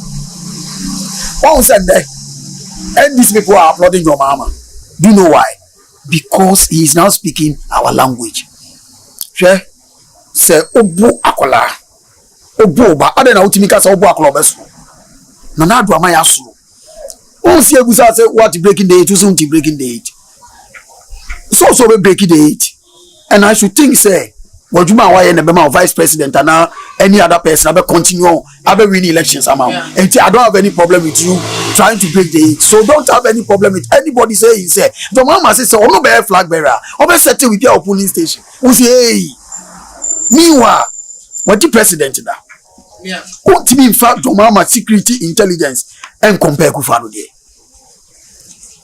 One said that, and these people are applauding your mama. Do you know why? Because he is now speaking our language. Sure? Say, Obu Akola. Obu Ba. I don't know what you say, Obu Akola Besu. Nana do amaya asu. Oh, see, I say, what breaking the 8? Who's on breaking the 8? So we breaking the 8. And I should think, say, what you why and the vice president and now any other person, I will continue, I will win elections. And I don't have any problem with you trying to break the 8. So don't have any problem with anybody saying, say, the mama says, oh, no, bear flag bearer, or be settle with your polling station. We say, hey, meanwhile, what the president now? Yeah. What to be in fact, the mama security intelligence and compare Kufano there.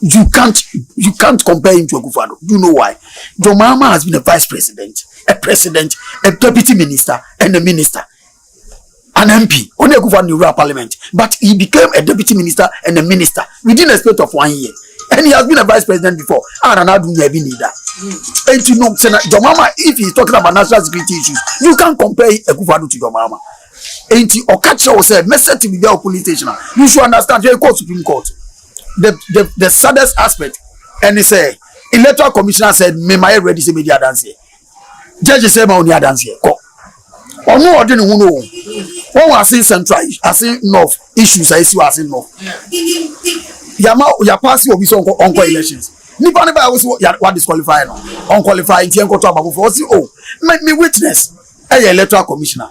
You can't compare him to a Kufano. Do you know why? John Mahama has been a vice president, a deputy minister, and a minister, an MP, only a Kufano in rural parliament. But he became a deputy minister and a minister within a space of 1 year. And he has been a vice president before. And another do you need that? And you know, John Mahama, if he's talking about national security issues, you can't compare a Kufano to John Mahama. And or catch yourself, message with your police station. You should understand your court, Supreme Court. The saddest aspect, and he say, electoral commissioner said, "Me my ready to media dance here." Judge said, "My only dance here." Or more than who know. One was in central, I say north issues. I see was in north. Ya pass will be so on elections. Nipa never was what disqualify no. Unqualified. Tienko to about for see. Oh, make me witness. A electoral commissioner.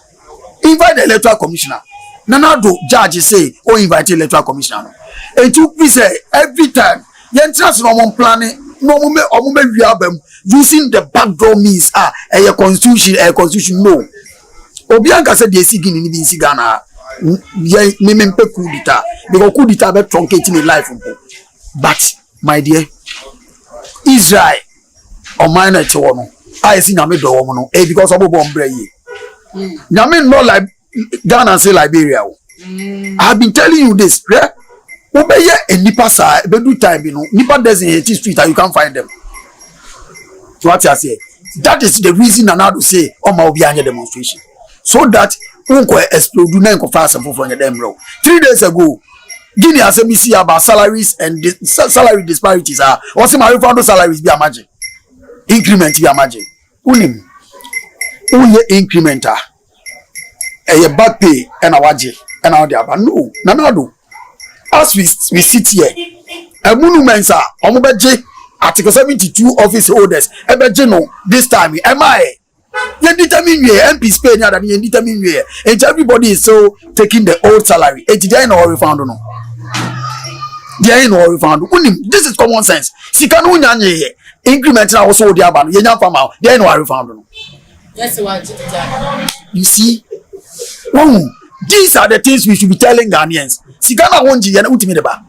Invite the electoral commissioner. Nanado judge say, oh, invite the electoral commissioner. And to be say every time, yentrans no one planning, no moment we have them using the backdoor means. A constitution, no. Obianka said they see Guinea in Sigana. Memempe coup d'etat. Because coup d'etat be truncating in life. But my dear, Israel or minor chono, I see Name do woman, because of bombre. Name not like Ghana and say Liberia. I've been telling you this, yeah? Obey a nipa side, but do time, you know. Nipa doesn't hate street and you can't find them. So what I say, that is the reason and how to say, oh, my Obianya demonstration. So that unko explode do not fast and for them, bro. 3 days ago, Guinea has me see about salaries and salary disparities are also my refund salaries be a margin. Increment be a margin. Unim. Unye incrementa. A back pay and a waje and all the other. No, no. As we sit here, a monument are Omobeje Article 72 office holders. No, this time, am I? You determine where MPs pay now than you determine where. And everybody is so taking the old salary. They ain't no refund, no. They ain't no refund. This is common sense. Si kanu nyanye increment na also the aban. You nyam farmer. They ain't no refund, no. Yes, what you see. Oh, these are the things we should be telling Ghanaians. Si Ghana wonji yana ultimate ba.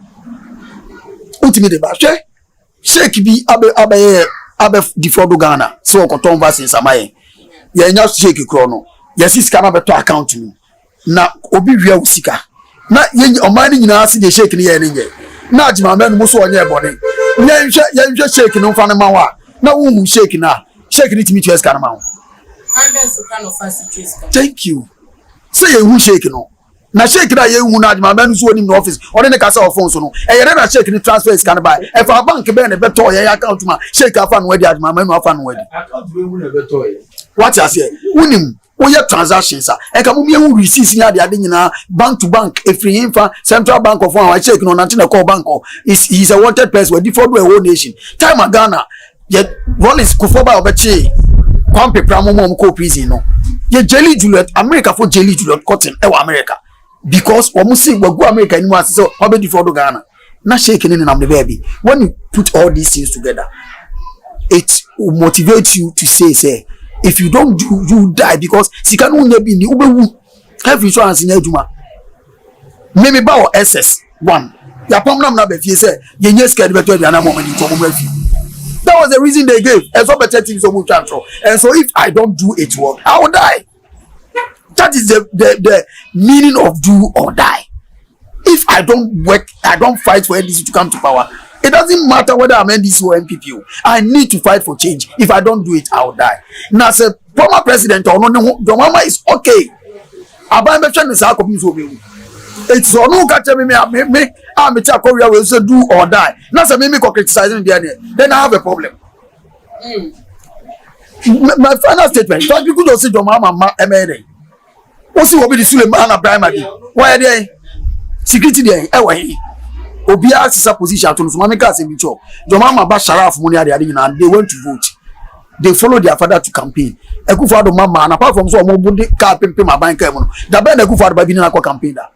Shake bi abe defraud Ghana. So okoton verse in samaye. Ya nya shake krono. Ya sika na beto account ni. Na obi wia usika. Na ye omani nyina ase de shake ni ye nje. Na ajima men mo so onye body. Ya nhwe shake no fa na mawa. Na wo shake na. Shake ni timi twes kana mawo. Thank you. Say who shake no. na shake na ye hu na adwuma man so onim no office ode ne kasa of phone so no e yere na shake ni transfer is can buy e fa bank be na beto ye account ma shake afa no wadi adwuma man no afa no wadi account be hu na beto ye what you say unim oye transactions e ka mumie hu receipts ni ade nyina bank to bank e free infa central bank of one shake no na na call bank is a wanted person we default a whole nation time Ghana ye Rollins kufoba obechi kwampe pramo mom ko prison no ye jelly Juliet America for jelly Juliet cotton e wa America because we must see we go America anymore so we be default Ghana na shake ni na the baby when you put all these things together it will motivate you to say if you don't do you die because sika no nya bi ni ubewu health insurance nya adwuma maybe ba o SS1 ya pom na be fie say ye nya sika de beto dia na mom ni to mom afi. That was the reason they gave and so better things so much control and so if I don't do it well I will die. That is the meaning of do or die. If I don't work, I don't fight for NDC to come to power. It doesn't matter whether I'm NDC or MPP. I need to fight for change. If I don't do it, I'll die. Now, as a former president, or no, the mama is okay. I'm it's on no catch me. I'm a Korea will say do or die. Now, say me criticizing then I have a problem. My final statement. So people don't say your mama MA. What's what be the Suleiman primary? Why are they security there? Obia sisa position to no make us in the your mama ba sharaf money and they went to vote. They follow their father to campaign. Ekufado mama and apart from so mo bunde car pempe ma bank e mo. Da be Ekufado ba bi na campaign da.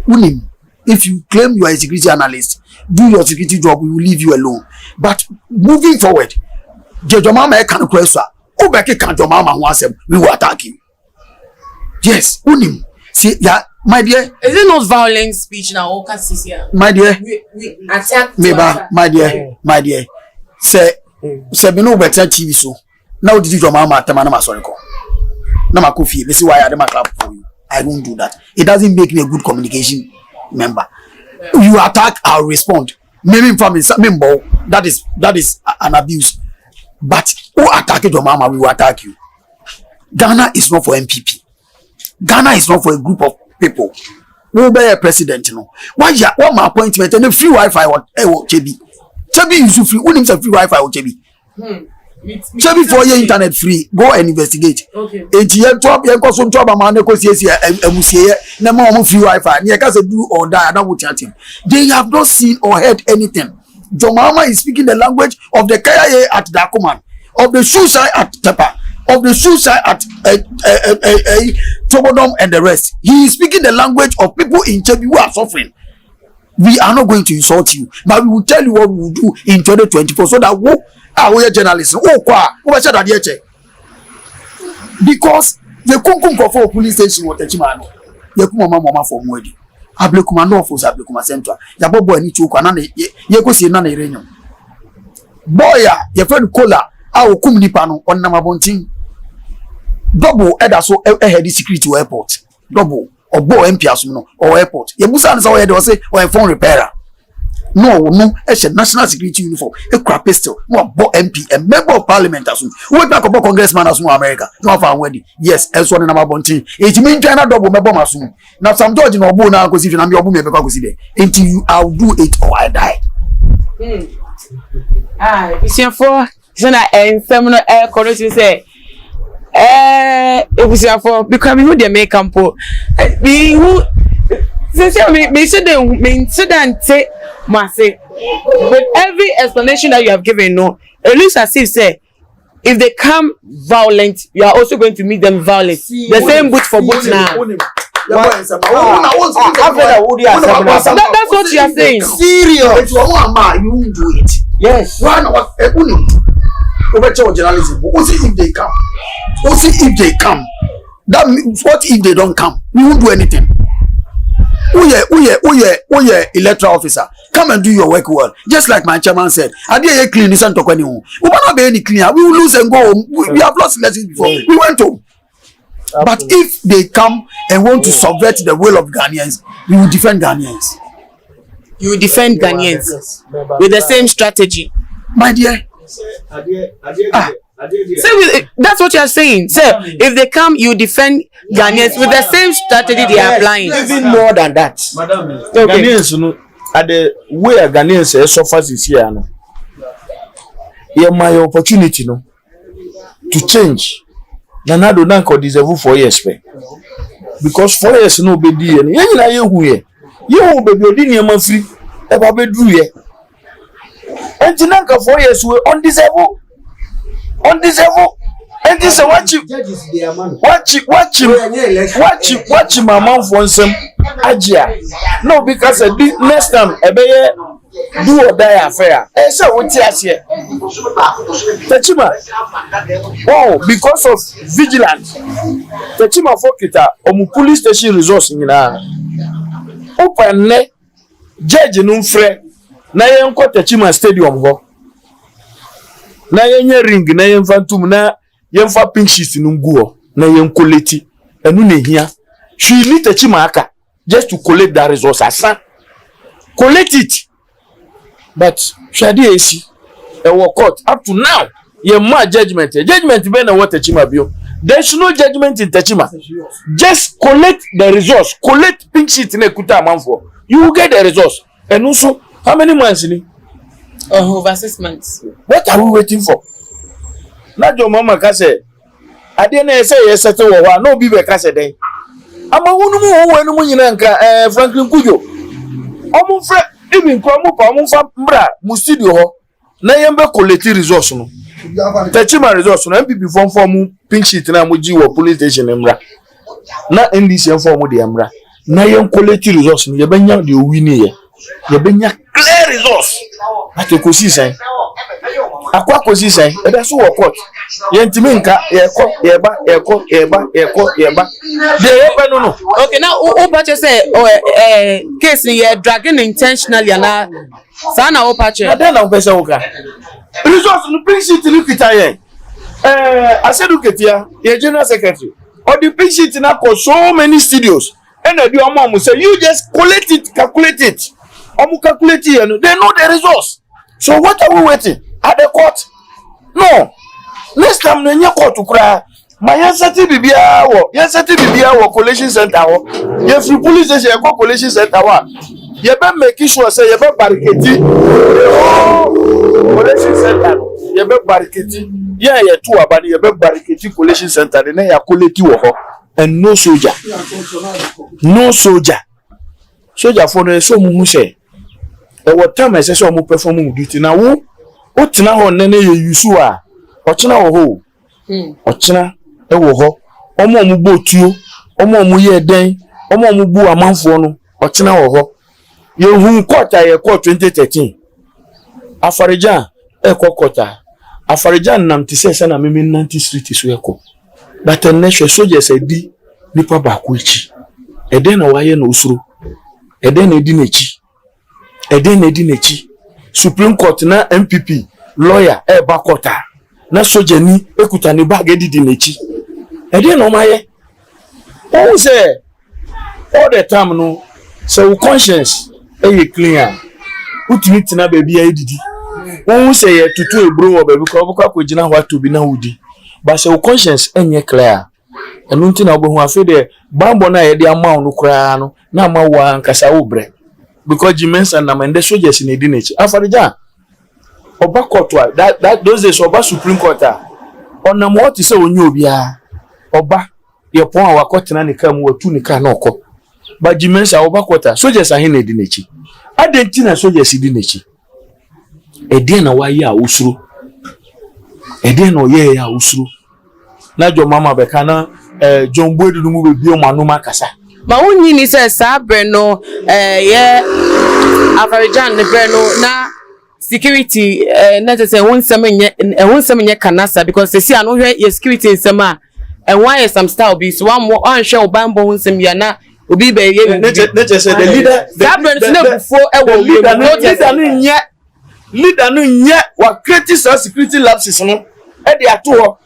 Unim, if you claim you are a security analyst, do your security job, we will leave you alone. But moving forward, your mama e kan kwesa. Obeke kan your mama who answer, we will attack you. Yes, unim. See, yeah, my dear. Is it not violent speech now? My dear. We attack. Meba, my dear. Say me no better TV so. Now did your mama tell me sorry call. Na ma coffee. Let's see why I dem clap for you. I won't do that. It doesn't make me a good communication member. You attack, I'll respond. Maybe family, that is an abuse. But who attack your mama, we will attack you. Ghana is not for MPP. Ghana is not for a group of people. Who be a president, you know. Why my appointment and the free Wi-Fi or Chebi. Chebi is free. Who names a free Wi-Fi or Chebi? Chebi for your internet free. Go and investigate. Okay. And you talk, you go some trouble, man. Because yes, no more free Wi-Fi. You can say do or die. I don't want chatting. They have not seen or heard anything. Your mama is speaking the language of the KIA at Dakuman, of the suicide at Tepa, of the suicide at Tobodom and the rest. He is speaking the language of people in Chebi who are suffering. We are not going to insult you, but we will tell you what we will do in 2024 so that we are journalists. Because the Kunkum for police station was a chimano. The Kumama for Mwedi. Ablekuma no for Ablekuma Central. Yabobo and Nichu, ye go see none irenium. Boya, your friend Kola, our Kumnipano on Namabontin. Double Edaso head security to airport. Double or Bo MPS or airport. Yabusan is our head or say or a phone repairer. No, it's a national security uniform, a crap pistol, no Bo MP, a member of parliament as soon. What back about congressman as well America? No for wedding. Yes, as one in Namabontin. It means China double member as soon. Now some George no bo now because if you am your boom because until you I'll do it or I die. It's for so na seminar correct you say it was for becoming who they make campo be who since me should say with every explanation that you have given no it looks as if say if they come violent you are also going to meet them violent the same boot for boot now. That's what you are saying. Serious. You won't do it. Yes. Journalism. If they come. If they come. That means what if they don't come? We won't do anything. Oye, electoral officer. Come and do your work well. Just like my chairman said. I did clean this and talk anyone. We will not be any cleaner. We will lose and go home. We have lost elections before. We went home. But if they come and want to subvert the will of Ghanaians, we will defend Ghanaians. You will defend Ghanaians with the same strategy. My dear. That's what you are saying. So if they come, you defend Ghanaians with the same strategy they are applying. Even more than that. Madam, okay. Ghanaians, at the way Ghanaians suffer is here. No, yeah, my opportunity, no, to change. Nanado nanko deserve 4 years, because 4 years no be there. You na you here. You be building your man free. Eba be do here. And nanka 4 years we undeserved. And this is watch my mom for some Ajia. No, because next time a bear do or die affair. And so what's here? Techima. Oh, because of vigilance. Techima Fokita, police station resource in open ne judge no frɛ na yen ko Techima stadium ho. Na yenye ring na yen fantum na yen fa pink sheet no nguo na yen collect enu na hia hwi ni Techima aka just to collect that resource asa collect it, but shadi esi e wo court up to now yen ma judgment be na what Techima bio. There's no judgment in Techima. Just collect the resource, collect pink sheet na kuta amanfo, you will get the resource. And also how many months ni? Over 6 months. What are we waiting for? Not your mama can say, I didn't say yes, no be a cassette day. I'm a woman, Franklin Kujo. Almost friend, even Mufa, Mustudio, Nayamba collective resource. Techima resource, no MPP form pink sheet na Muji or police station Emra. Not in this form of the Emra. Nayam collective resource, Yabanya, the winnie. Yabanya clear resource. At a cosi sign. Aqua cosi sign, and that's what court. Yentiminka, Eba. No. Okay, now, what you say, case you're dragging intentionally, and Sana Opache. I don't know, Pesaoka. Resource, no pink sheet, look at I said, look at your general secretary. Or the pink sheet now for so many studios. And your mom will say, you just collect it, calculate it. Calculate it, and they know the resource. So what are we waiting? At the court? No. Next time when you court to cry, my Yansati Bibia or collation center, you free police station, you collation center. You better make sure say you better barricade. Collation center. You better barricade. Yeah, you too about you better barricade collation center. Then you collect you and no soldier. No soldier. Soldier for the so mu say. E what time I say so mu perform duty na wo otina ho nene ye yusu a ochina wo ho. Ochina e wo ho. Omo mu botuo, omo mu ye den, omo mu bu amanfo no, ochina wo ho. Ye hu quarter ye court 2013. Afarijan e quarter. Afarijan nam ti say na meme 90 street so ye ko. But next soldier say di nipa ba ko echi. E den na waye na usuro. E den na di nechi. Supreme Court na MPP lawyer bakota na soja ni ekuta ni bag di nechi. E den no maye. Who say all the time no so conscience e clean. Utimi tina baby e didi. Who say ye tutu ebro wo baby ko ko gina what to be na wudi. But so conscience enye clear. Enu nti na obo hu afi de bambo na ye de amaw no kra no na amawa nkasa obre. Because Jimenez and Namende soldiers in the dinage. Afarija, Oba Court, that those days Oba Supreme Court. On the more to say when you be Oba, your point our court and come with tunica noko. But Jimenez Oba Court, soldiers are in the dinage. I didn't think soldiers in the dinage. A dear no why ya usru. A dear no ye ya usru. Now your mama Becana, John Boyd to move with Manuma Casa. Ma wonyi ni se sabre no ye Afarijan ne breno na security na te se wonsem nye kanasa because se si anu hwe ye security nsem a why some style be so one more an hwe obambo wonsem ya na obi be ye ne te se the leader sabre no before e wo leader no nye wa create security lapses no e de ato ho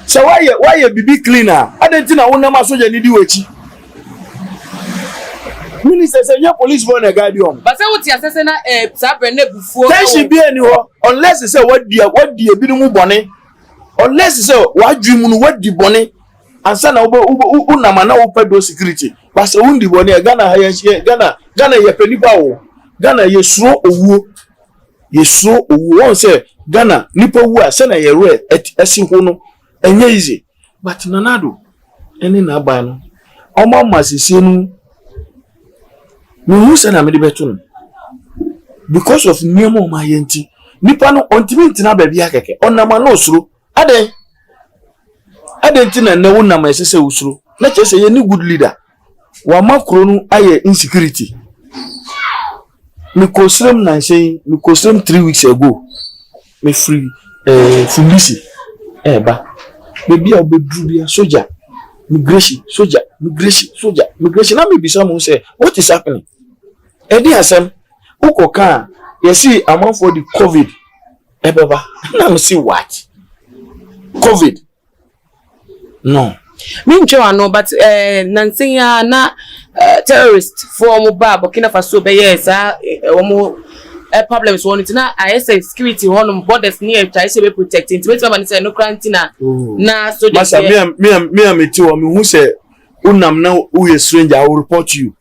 so why ye bibi cleaner adentina wonam asoja ni di wachi. Minister say your police for a guardian. But say what you say na sabre na before. Then she be any ho unless they say what dia be no bone unless say what dream no what the bone ansa na una mana wo pedo security but say undi bone Ghana ha ye Ghana ye panipa wo Ghana ye suro owu won say Ghana nipa wu a say na ye re esi ho no enye easy but nanado eni na aba no omo masisi nu hu say na me de beto no because of niemo ma yenti nipa no ontimi ntina ba bia keke onama na osuro aden ntina na wo nama esese usuro na chese ye ni good leader wa makro no aye insecurity me kosrem na nsen me kosrem 3 weeks ago me free fulisi ba me bia obedru bia soldier migration na me bisa mo say what is happening edi asem ukoka you see among for the covid ebeba na me see what covid no me nchewa no but nansi ya na terrorist for mo ba Burkina Faso be yes omo problems one na ISA security honum borders near try say be protect intimate man say no quarantine na so masa me ameti wo me hu say unam na uye stranger I will report you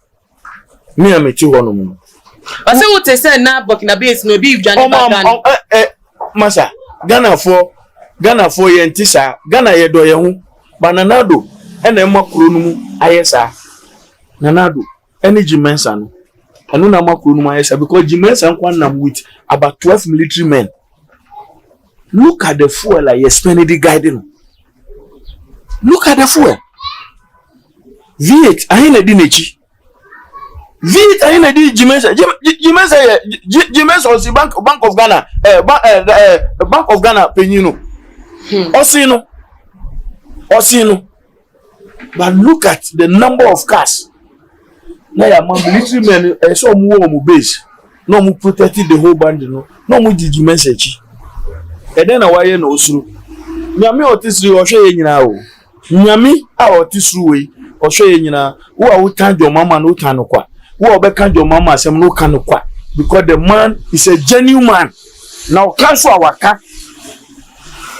me ameti honum I say what say na Burkina base no be Ghana back masa Ghana for yentisa Ghana ye do ye hu bananado ena makro no mu ayesa nanado energy mensa no anu na makro no mu ayesa because jimensa nkwan nam with about 12 military men. Look at the fuel like you spending the guiding. Look at the fuel. V8 ahina di nechi. V8 ahina di jimensa was the Bank of Ghana Bank of Ghana penyino. Osino. But look at the number of cars. Now your military men so mu base. No mu protected the whole band no mu di message. E den na waye na osuru. Nyame otisiri ohwe ye nyina o. Nyame a otisiri we ohwe ye nyina. Wo a wo tan jo mama no tan kwa. Wo obeka jo mama asem no kan kwa because the man is a genuine man. Now cancel our car.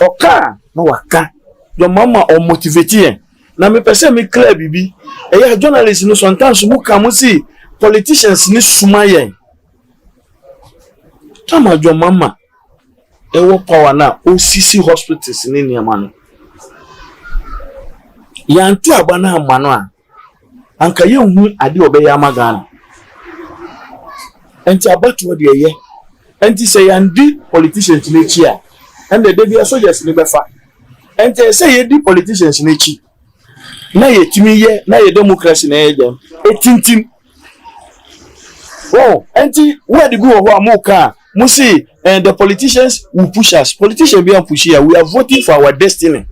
Oka no waka. Your mama or motivate na me pese me clear bibi e journalists no sometimes mu ka mu see politicians ni suma yen tama your mama e wo power na OCC hospitals ni niam no yantu abana amano a anka ye hu ade obeya magana enti abatu de ye enti say yandi politicians ni chia and the dey soldiers ni befa enti say ye di politicians ni chi na ye timi ye na ye democracy na ye jam etintim oh enti where the go ho amuka mu see and the politicians will push us politicians be push here we are voting for our destiny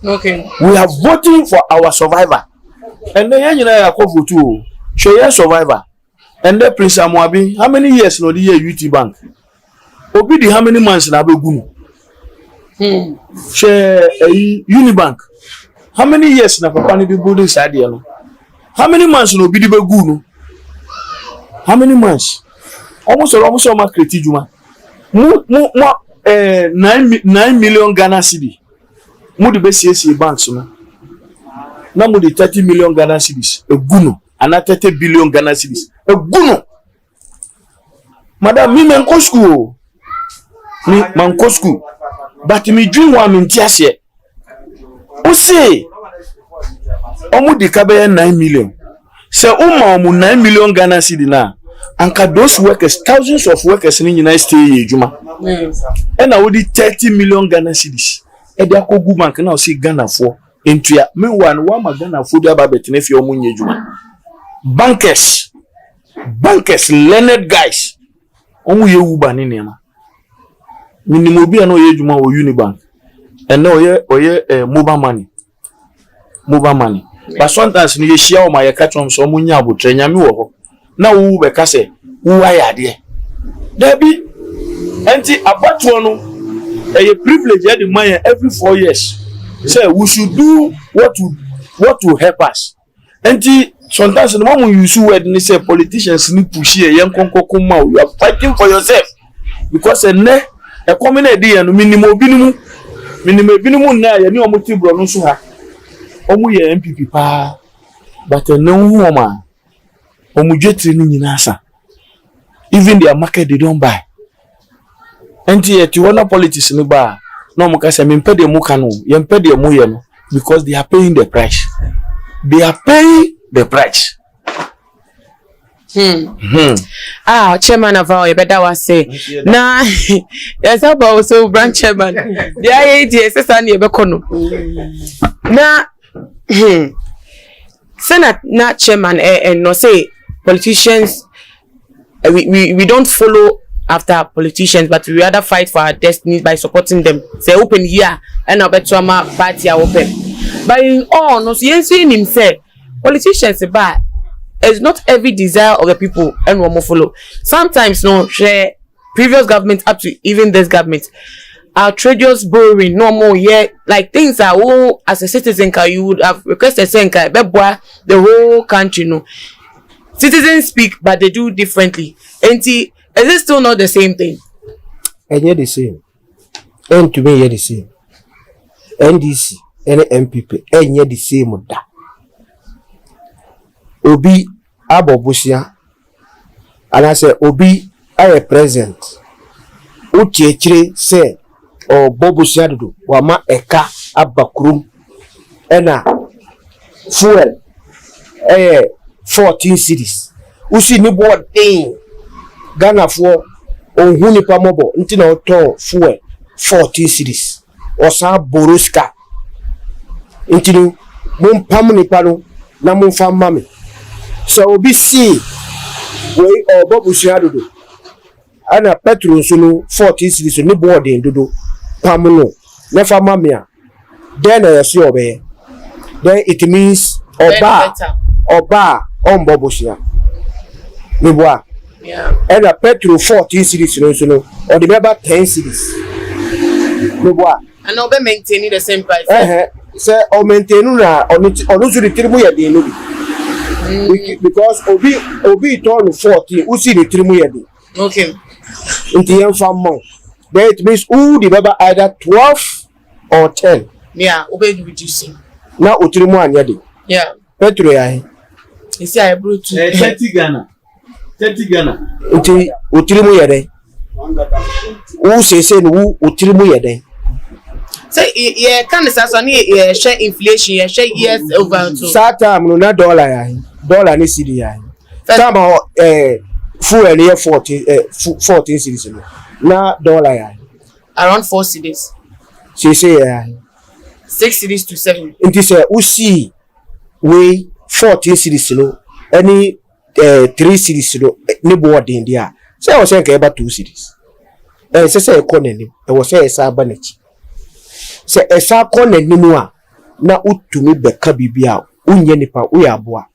okay we are voting for our survivor and then you know ya vote too show your survivor and the Prince Amwabi how many years no the year UT bank obi di how many months na be gunu share Unibank how many years na papa ni be building side no how many months no be di be gunu how many months almost ma create juma mu 9 million Ghana cedi mu di be CC banks no na mu di 30 million Ghana cedis egunu ana 30 billion Ghana cedis egunu madam mi men ko school mi man ko school but me dream one in tiase o say omu di ka be 9 million say omu 9 million Ghana cedi na anka those workers thousands of workers in the United States ejuma and na wodi 30 million Ghana cedis e dey akogu bank na o say Ghana for entua me one ma Ghana for dey ababet na fi omu nyejuma bankers learned guys omu ye wu ba ni nema minimum bi na o ye ejuma o Unibank and na oye mobile money but sometimes ni ye share o ma ye catch on so omu nya abotre nyame wo ho na wo be ka se wo ayade dabi enti abatuo no a privilege at the man every 4 years say we should do what will help us enti sometimes the moment you use word ni say politicians ni push here yen konkoko ma you are fighting for yourself because e common idea no minimum minimum binom na ye ni omuti bro no so ha omu ye MPP pa but no hu oma omu dwetri ni nyina sa even their market they don't buy enti yet you wanna politics ni ba no mo ka say me mpede mu ka no ye mpede mu ye no because they are paying the price. They are paying the price. Chairman of our better was say. Nah, yes, about so branch chairman. The IATS is on your becono. Nah, Senate, not chairman, and no say politicians. We don't follow after politicians, but we rather fight for our destiny by supporting them. Say open here, and I bet my party are open. But in all, no, yes, him say politicians are bad. It's not every desire of the people and one more follow. Sometimes, no, share previous government up to even this government. Our treasures borrowing no more yet. Like things are all as a citizen, you would have requested the whole country, no. Citizens speak, but they do differently. And is it still not the same thing? And yet the same. And to me, yet the same. NDC and MPP, and yet the same with that. Obi abobusia and I say Obi are present uchechire say o bobusia do wama eka abakrum ena fuel 14 cities usi ni board thing Ghana for ohun nipa mobo nti na oto fuel 14 cities osa boroska nti no mumpam nipa no na mumfa mame. So Obi see we or bobusia do ana petrol so no 14 cities ni board en dodo pamuno never mamia then I see obey then it means oba on bobusia ni boa and a petrol 14 cities no so no or the member 10 cities ni boa and obe maintaining the same price say o maintain na onu so the trimu ya dey no because Obi turn 14 who see the trimu ya dey okay into young farm then it means who the member either 12 or 10 obe reducing na o trimu anya dey petrol ya you see I brought 30 Ghana into o trimu ya dey who say no o trimu ya dey say can share inflation share years over to time no na dollar ni cedi ya time fuel here 14 cities na dollar ya around 4 cities say ya 6 cities to 7 it is usi we 14 cities no any 3 cities no ni board in there say o say ka eba 2 cities say economy e wo say esa banachi say esa corner nimu a na utumi beka bibia unye nipa uyaboa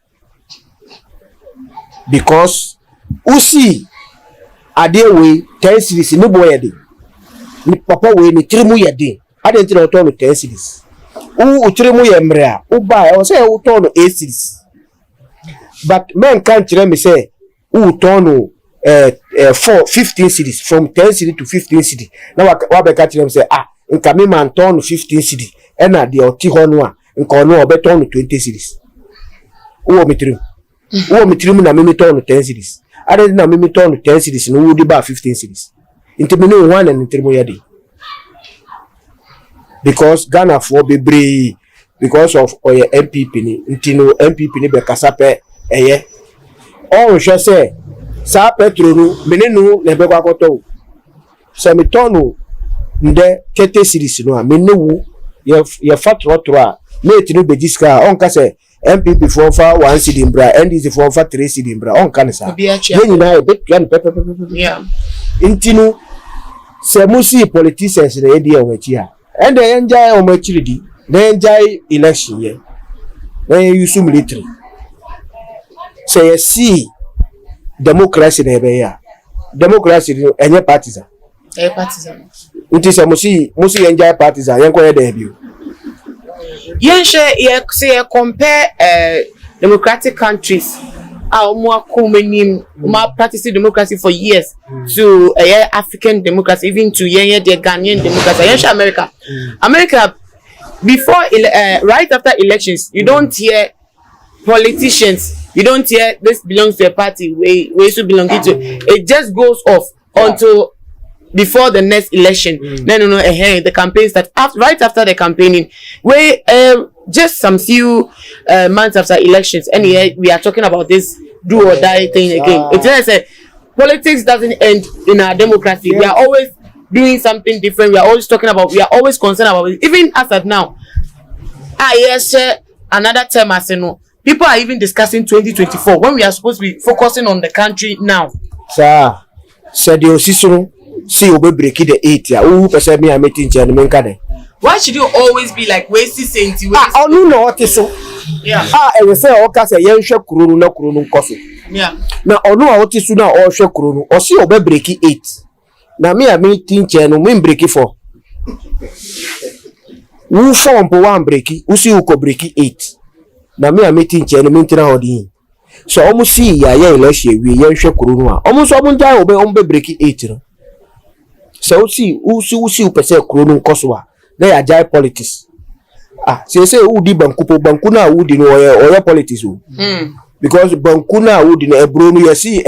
because usi ade we 10 cities ni boy yede ni papa we ni trimu yede ade nti na to no 10 cities u trimu ye mre a u ba o say u to no 8 cities but men can tell me say u to no 15 cities from 10 cities to 15 cities na wa be ka tell me say nka me man turn 15 cities ena de oti ho no a nka ono obe turn 20 cities wo mitrim na me turn 10 cities ade na me turn 10 cities no wo di ba 15 cities inte me no one and trimo yade because Ghana for bebre because of oye MPP ni ntino MPP ni be kasape eye on hwe say sa petrol no menenu na be kwakoto se me turn nde 30 cities no a menewu ye fatrotro a mate no bejiska onka se MPP for 1 cedi mbra NDC for 3 cedi mbra onka ne sa ye nyina e betua ne pepe intinu se musi politicians na edi e wachi a ende enjai o machiridi na enjai election ye na use military se ye see democracy na ebe ya democracy enye partisan Nti se musi enjoy partisan yen ko ye dey bi yen share ye compare democratic countries practicing democracy for years to African democracy, even to the Ghanaian democracy. America, before right after elections, you don't hear politicians. You don't hear this belongs to a party. We should belong to. It just goes off until before the next election. Then the campaign starts right after the campaigning. Just some few months after elections, and we are talking about this do or die thing again. It just politics doesn't end in our democracy. We are always doing something different. We are always talking about. We are always concerned about it. Even as of now, yes, another term as you know. People are even discussing 2024 when we are supposed to be focusing on the country now. Sir, said you see obe break the 8 ya. Who person me meeting channel menkade. Why should you always be like wasting senti? Onu no what so. Yeah. E we say o ka say yen hwe kurunu na kurunu nkoso. Yeah. Na onu a what so na o hwe kurunu. O see obe break 8. Na me meeting channel me break 4. Who form po one break, who see who ko break 8. Na me meeting channel me ntina hodin. So almost see ya election we yen hwe kurunu a. Almost omunja obe break 8 no. So see who person kurunu nkoso a. They are jai politics. Say who di banku na who di no oya politics o. Because banku na who di no ebro no you see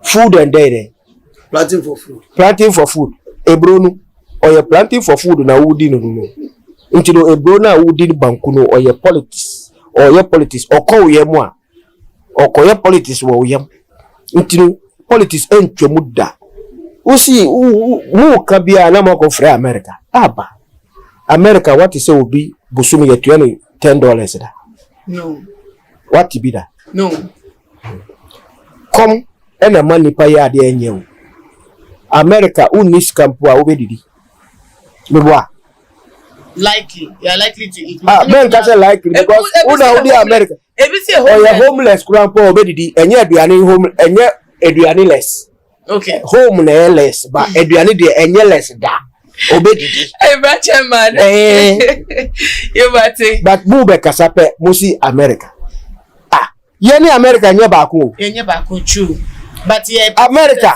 food and there. Planting for food. Ebro no oya planting for food na who di no no. Until ebro na who di banku no oya politics. Oya politics oko ye mo a. Okoya politics wo yam. Until politics entwe muda. Usi mu kabia na mako free America. Aba. America what is say will be busumi ya $10 da. No. What be that? No. Come ena mani pa ya de enye. America unis kampu a obedidi. Mebwa. Likely. You are likely to eat. Ben ka say likely because udi America. Homeless grandpa obedidi enye aduane less. Okay. Home na less but aduane de enye less da. Obedidi. Hey, Bracha man. You bati. But mube kasape musi America. Yeni America nye baako. Nye baako true. But yeah, America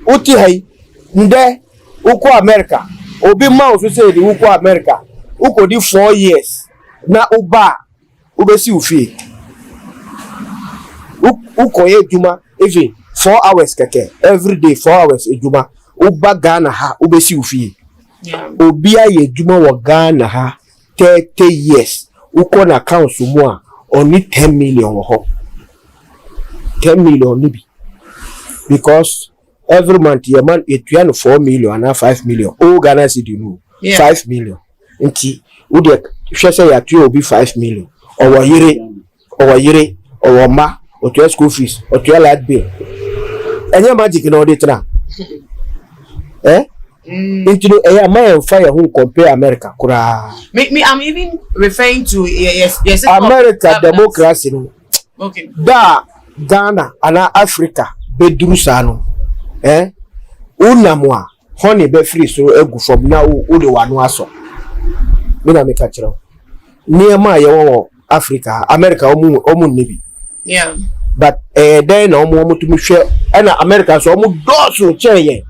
uti hai nde uko America. Obi ma oso say di uko America. Uko di 4 years. Na uba ubesi ufi. Uko ye juma even 4 hours keke every day 4 hours ejuma uba Ghana ha ubesi ufi. Yeah. Obi aye juma wa Ghana ha 30 years uko na account sumo a only 10 million ho. 10 million nibi. Because every month your man etuan 4 million and 5 million. O Ghana cedi no. 5 million. Nti wo de hwese ya tu obi 5 million. Owo yire, owo ma, otu school fees, otu light bill. Enye magic na oditra. Into a man fire who compare America. I'm even referring to yes America democracy. Okay. Da Ghana and Africa bedrusano. Unamwa honey be free so egu from now ode wanu aso. Me na make catch now. Near my Africa, America omu nibi. Yeah. But then omu to me share and America so omu dosu cheye.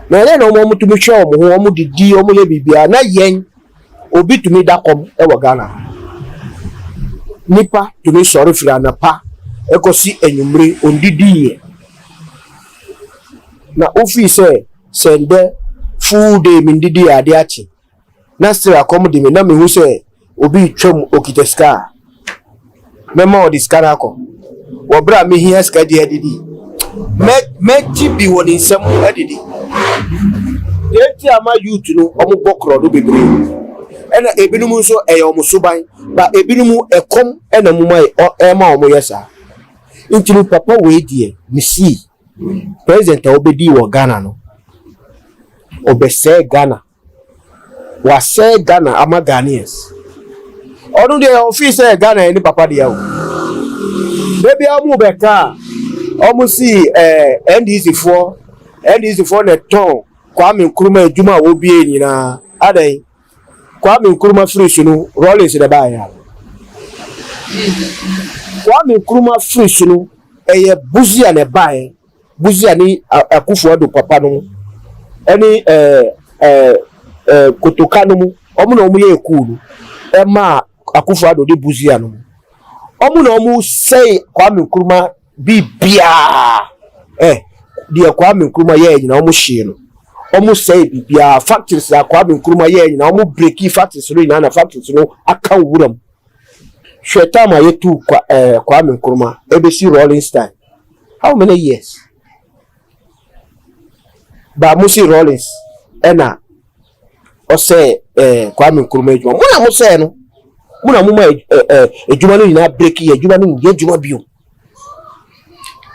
Na then omu to me share omu didi omu ye bibia na yen obi to me da kom e wo Ghana. Nipa to me sorry free anapa ekosi enyumre ondidi ye. Na ofi sende full day mindidi ade achi. Na still accommodate me na me hu say obi twam okiteska. Mema o diskana akọ. Wo bra me hia ska de adidi. Me jibi woni nsem adidi. Eti ama youth no omo bokro do bebre. Ena ebinum nso omo suban, ba ebinum ekom ena mumai ema omo yesa. Intinu papa we die me see. President obedi wo Ghana no. Obese Ghana. Wa say Ghana ama Ghanaians. Onu de office Ghana any papa dia o. Baby amu beka. Omu si NDC for the ton Kwame Nkrumah ejuma obi enyina adai Kwame Nkrumah free no Rollins de ba ya. Kwame Nkrumah free sunu eye buzia ne bae buzia ni Akufo-Addo papa no eni kotoka no mu omu na omu ye ekulu e ma Akufo-Addo de buzia no mu omu na omu say Kwame Nkrumah bibia dia Kwame Nkrumah ye nyina omu hye no omu say bibia factories a Kwame Nkrumah ye nyina omu breaki factories no nyina na factories no aka wuram Shwetama yetu Kwame Nkrumah ebesi Rolling Stone. How many years? Ba musi Rollins ena ose Kwame Nkrumah ejuma. Muna muse no. Muna muma ejuma no nyina break ye ejuma no ye ejuma bio.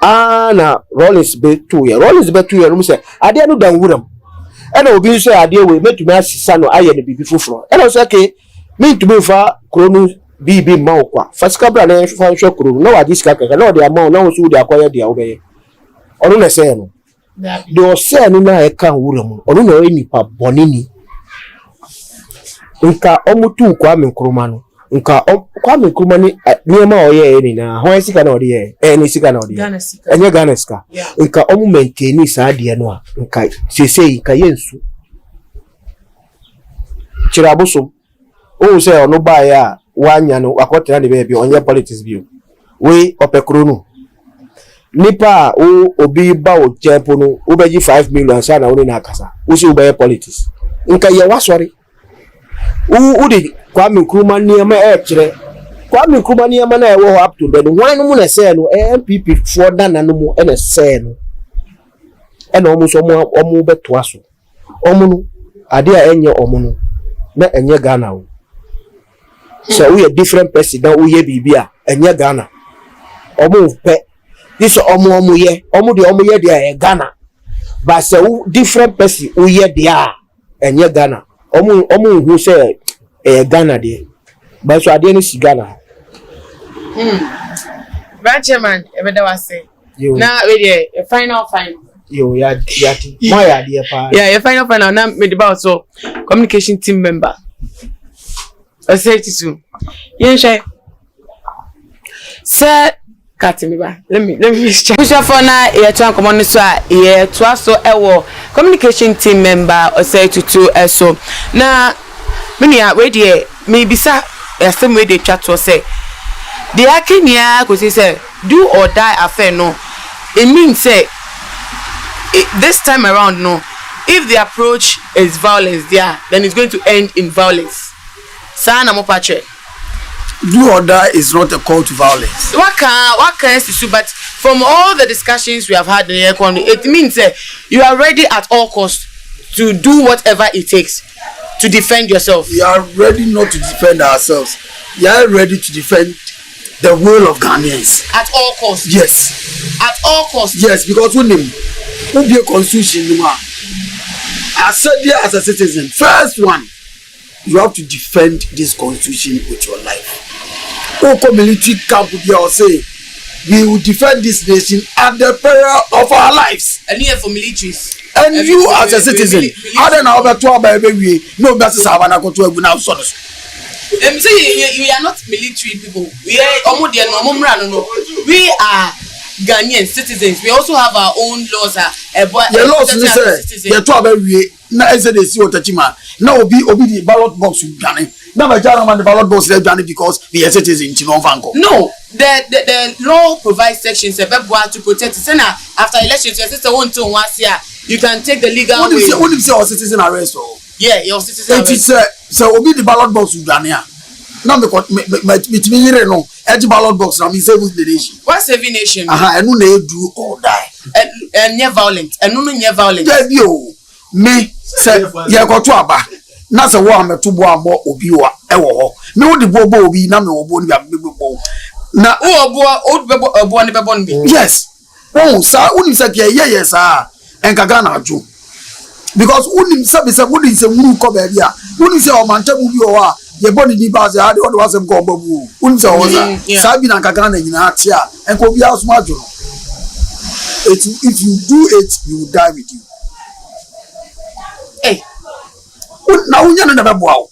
Na Rollins be 2 year. Rollins be 2 year no say ade no dan wuram. Ena obi so ade we metumi asisa no aye ne bibi foforo. Ena so ke me ntumi fa kronu bibi ma kwa fasika bra na fa hwe kronu na wadi sika kaka na odi ama na wo so odi akoya dia wo be onu na say no de o say no na e kan wuram onu na nipa bonini nka omutu Kwame Nkrumah no nka Kwame Nkrumah ni niema oye ni na ho sika na odi ni sika na odi enye Ghana sika nka omu maintain sa de no a nka sesei nka yensu chiraboso o say onu ba ya wanya no akwotera de be onye politics bio we opekrono nipa o obi ba o jempo no o beji 5 million sa na woni na akasa o si o be politics nka ye wasori o de Kwame Nkrumah niema kire Kwame Nkrumah niema na e wo up to the one no mu na say no MPP for dana no mu e na say no e na omu so omu beto aso omu no ade a enye omu no na enye Ghana o so we a different person that we bibia enye Ghana omu pe this omu ye dia Ghana but so different person we dia enye Ghana omu who say Ghana there but so ade ni si Ghana Branch chairman ebeda wase na we dey final yo ya my idea pa your final na me about so communication team member Assertive. Yes, sir. Let me check. For now, here to come on so here to also communication team member Assertive so. Now, many are ready. Maybe sir, same way they chat to say. The Akenya because say do or die affair no. It means say this time around no. If the approach is violence there, then it's going to end in violence. Sana Mopache. Do or die is not a call to violence. What can you but from all the discussions we have had in the economy, it means you are ready at all costs to do whatever it takes to defend yourself. We are ready not to defend ourselves. We are ready to defend the will of Ghanaians. At all costs? Yes. At all costs? Yes, because when be a constitution, I said there as a citizen, first one, you have to defend this constitution with your life. Oko military camp will be or say, we will defend this nation at the peril of our lives. And here for militaries. And you as a citizen, I don't know about 12 baby, no better Savannah go to a now sort of. Say you are not military people. We are Ghanaian citizens. We also have our own laws. The laws say the 12 baby. Na say they see what Tachima. Now obi the ballot box with Ghana. Now my gentleman the ballot box is Ghana because the citizen in Chinon. No, the law provides sections to protect it. After elections, your sister won't do once here. You can take the legal way. What if you say our citizen arrest or? Yeah, your citizen arrest. It is so obi the ballot box with Ghana. Now me no edge ballot box now me save the nation. What saving nation? And no they do or die. And near violent. And no near violent. Me say ye go to aba na say wo ametubo amo obi wa e wo ho me wo de bobo obi na me wo bo ni abebo na obo ni bebo ni yes oh sa unim say ye sa enkaga na aju because unim say be say unim say muru ko ba bia unim say o mantamu bi o wa ye boni ni ba say ade o wa say ko babu unim say o sa bi na enkaga na nyina atia enko bi asuma aju if you do it you will die with you. Hey, now we never know about.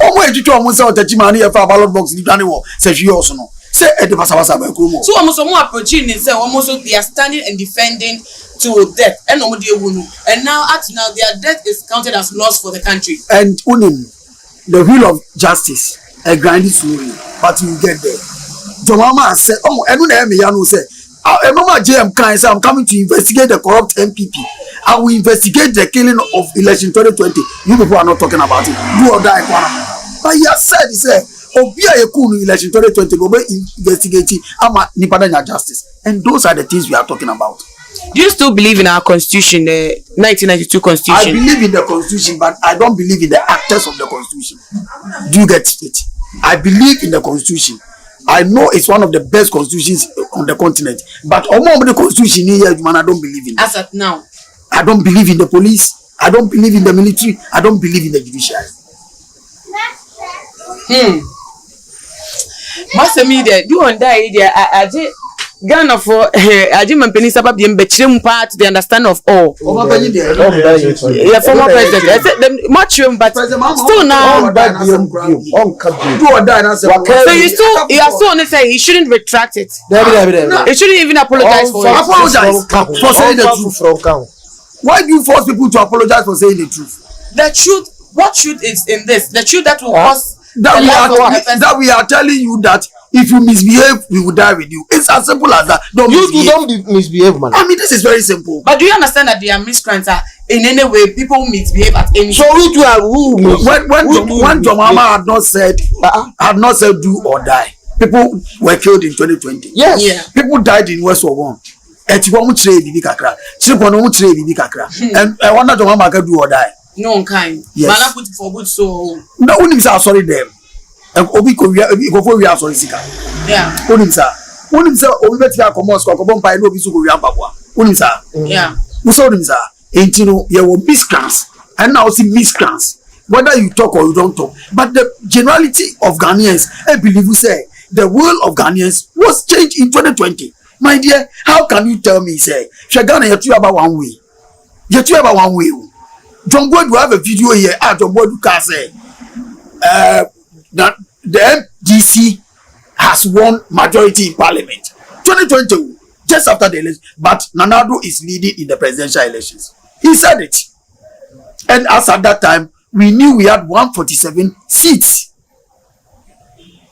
Oh, wait, you told me so that you money a ballot box in Daniel says you also know. say at the Masawasa by Kumo. So almost more approaching is almost they are standing and defending to death and now up to now their death is counted as loss for the country. And the wheel of justice a grinding slowly, but you get there. Jomama said, oh, I don't have me say. Mama JM Kai said, I'm coming to investigate the corrupt MPP. I will investigate the killing of election 2020. You people are not talking about it. Do or die. But he has said, he said, Obia Yakunu election 2020 will be investigating Ama Nipadanya justice. And those are the things we are talking about. Do you still believe in our constitution, the 1992 constitution? I believe in the constitution, but I don't believe in the actors of the constitution. Do you get it? I believe in the constitution. I know it's one of the best constitutions on the continent, but among the constitution here, man, I don't believe in it. As at now, I don't believe in the police. I don't believe in the military. I don't believe in the judiciary. Master media, do on that idea. I did Ghana for I did my penny sabab the betrim part the understand of all. Yeah, former president. I said them much but still now. So you are still on say he shouldn't retract it. He shouldn't even apologize for it. Apologize for saying the truth. Why do you force people to apologize for saying the truth? The truth. What truth is in this? The truth that will cause that we are telling you that if you misbehave, we will die with you. It's as simple as that. Don't misbehave, man. I mean, this is very simple. But do you understand that their miscreants are in any way people misbehave at any? So we do have when Jomama had not said do or die, people were killed in 2020. Yes. Yeah. People died in West War 1. And I wonder Jomama can do or die. No kind. Yes. Man, I put for good so. No one sorry them. Obi ko we are sorry sika. Yeah. Onim sa obi betia commerce ko bon pai no bi so ko wi ampabwa. Onim sa. Yeah. We saw onim sa. Entino ye wo miscreants. And now see miscreants. Whether you talk or you don't talk, but the generality of Ghanaians, I believe you say the will of Ghanaians was changed in 2020. My dear, how can you tell me say Shagana you about one way? You about one way. John Boyd will have a video here. John Boyd can say that the MDC has won majority in parliament 2020 just after the election, but Nanado is leading in the presidential elections. He said it, and as at that time we knew we had 147 seats.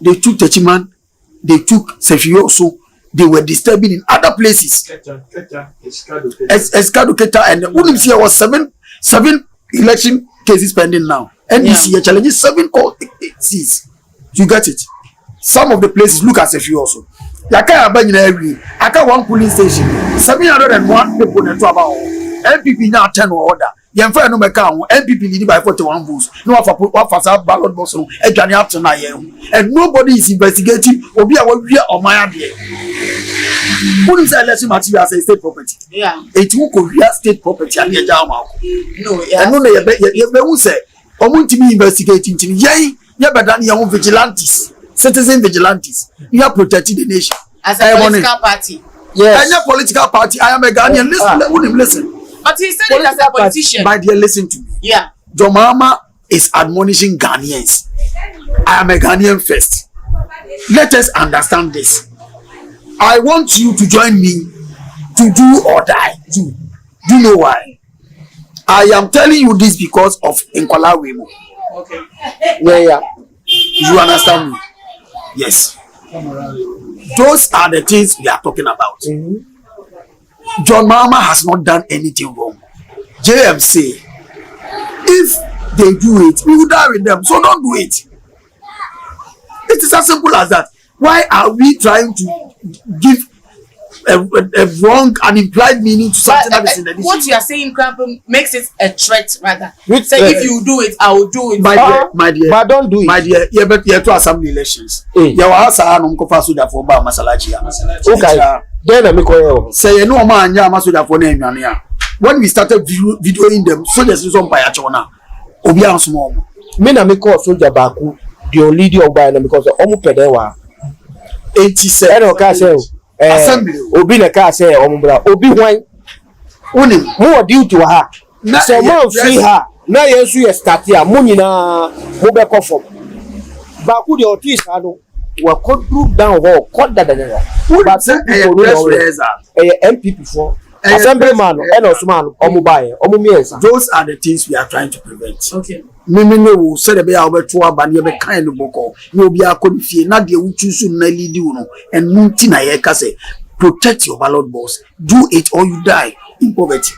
They took Techiman, they took Sefioso, they were disturbing in other places. Escaduketa and Unimsia was seven election cases pending now. NDC challenges 7 court seats. You get it? Some of the places look as if you also. Yaka Abanyina every. Aka one polling station. 701 people in trouble. MPP now 10 order. Yemfa no meka MPP leading by 41 votes. No what for ballot box no edwane up to now. And nobody is investigating obi awa or my there. Police election material say state property. Yeah. It will go real state property and no, yeah. And no you say omuntimi investigating timi ye better than vigilantes, citizen vigilantes. You are protecting the nation. As a political party. Yes. Any political party, I am a Ghanaian. Listen. But he said it as a politician. My dear, listen to me. Yeah. Jomama is admonishing Ghanaians. I am a Ghanaian first. Let us understand this. I want you to join me to do or die. Do you know why? I am telling you this because of Nkwala Wemo. Okay. Yeah. You understand me? Yes. Those are the things we are talking about. John Mahama has not done anything wrong. JM say, if they do it, we will die with them. So don't do it. It is as simple as that. Why are we trying to give a wrong and implied meaning to something that is in the dictionary? What you are saying, Crampon, makes it a threat rather. Say if you do it, I will do it. My dear, but don't do it. My dear, you have to assembly elections. You are asking for Suda for Ba Masalachi. Okay. Then I make a say no man ya Masuda for name. When we started videoing them, soldiers is on by Achona. Obian small. Men make a soldier Baku, the leader of Bayana because of Omu Pedewa. 87 or assembly. Obi na car say Obi wine. Only more due to her. So more free her. Now you start here. Money na mobile conform. Baku the Otis, wa kodru down ho koda da but MPP for assemblyman and Osman omubaye omumiensa. Those are the things we are trying to prevent. Okay. Mimi ne wo se de be ya obeto aba ne be kan no boko ne obi akodifie na de wo choose na lead you no and munti na ye ka say protect your ballot box, do it or you die in poverty.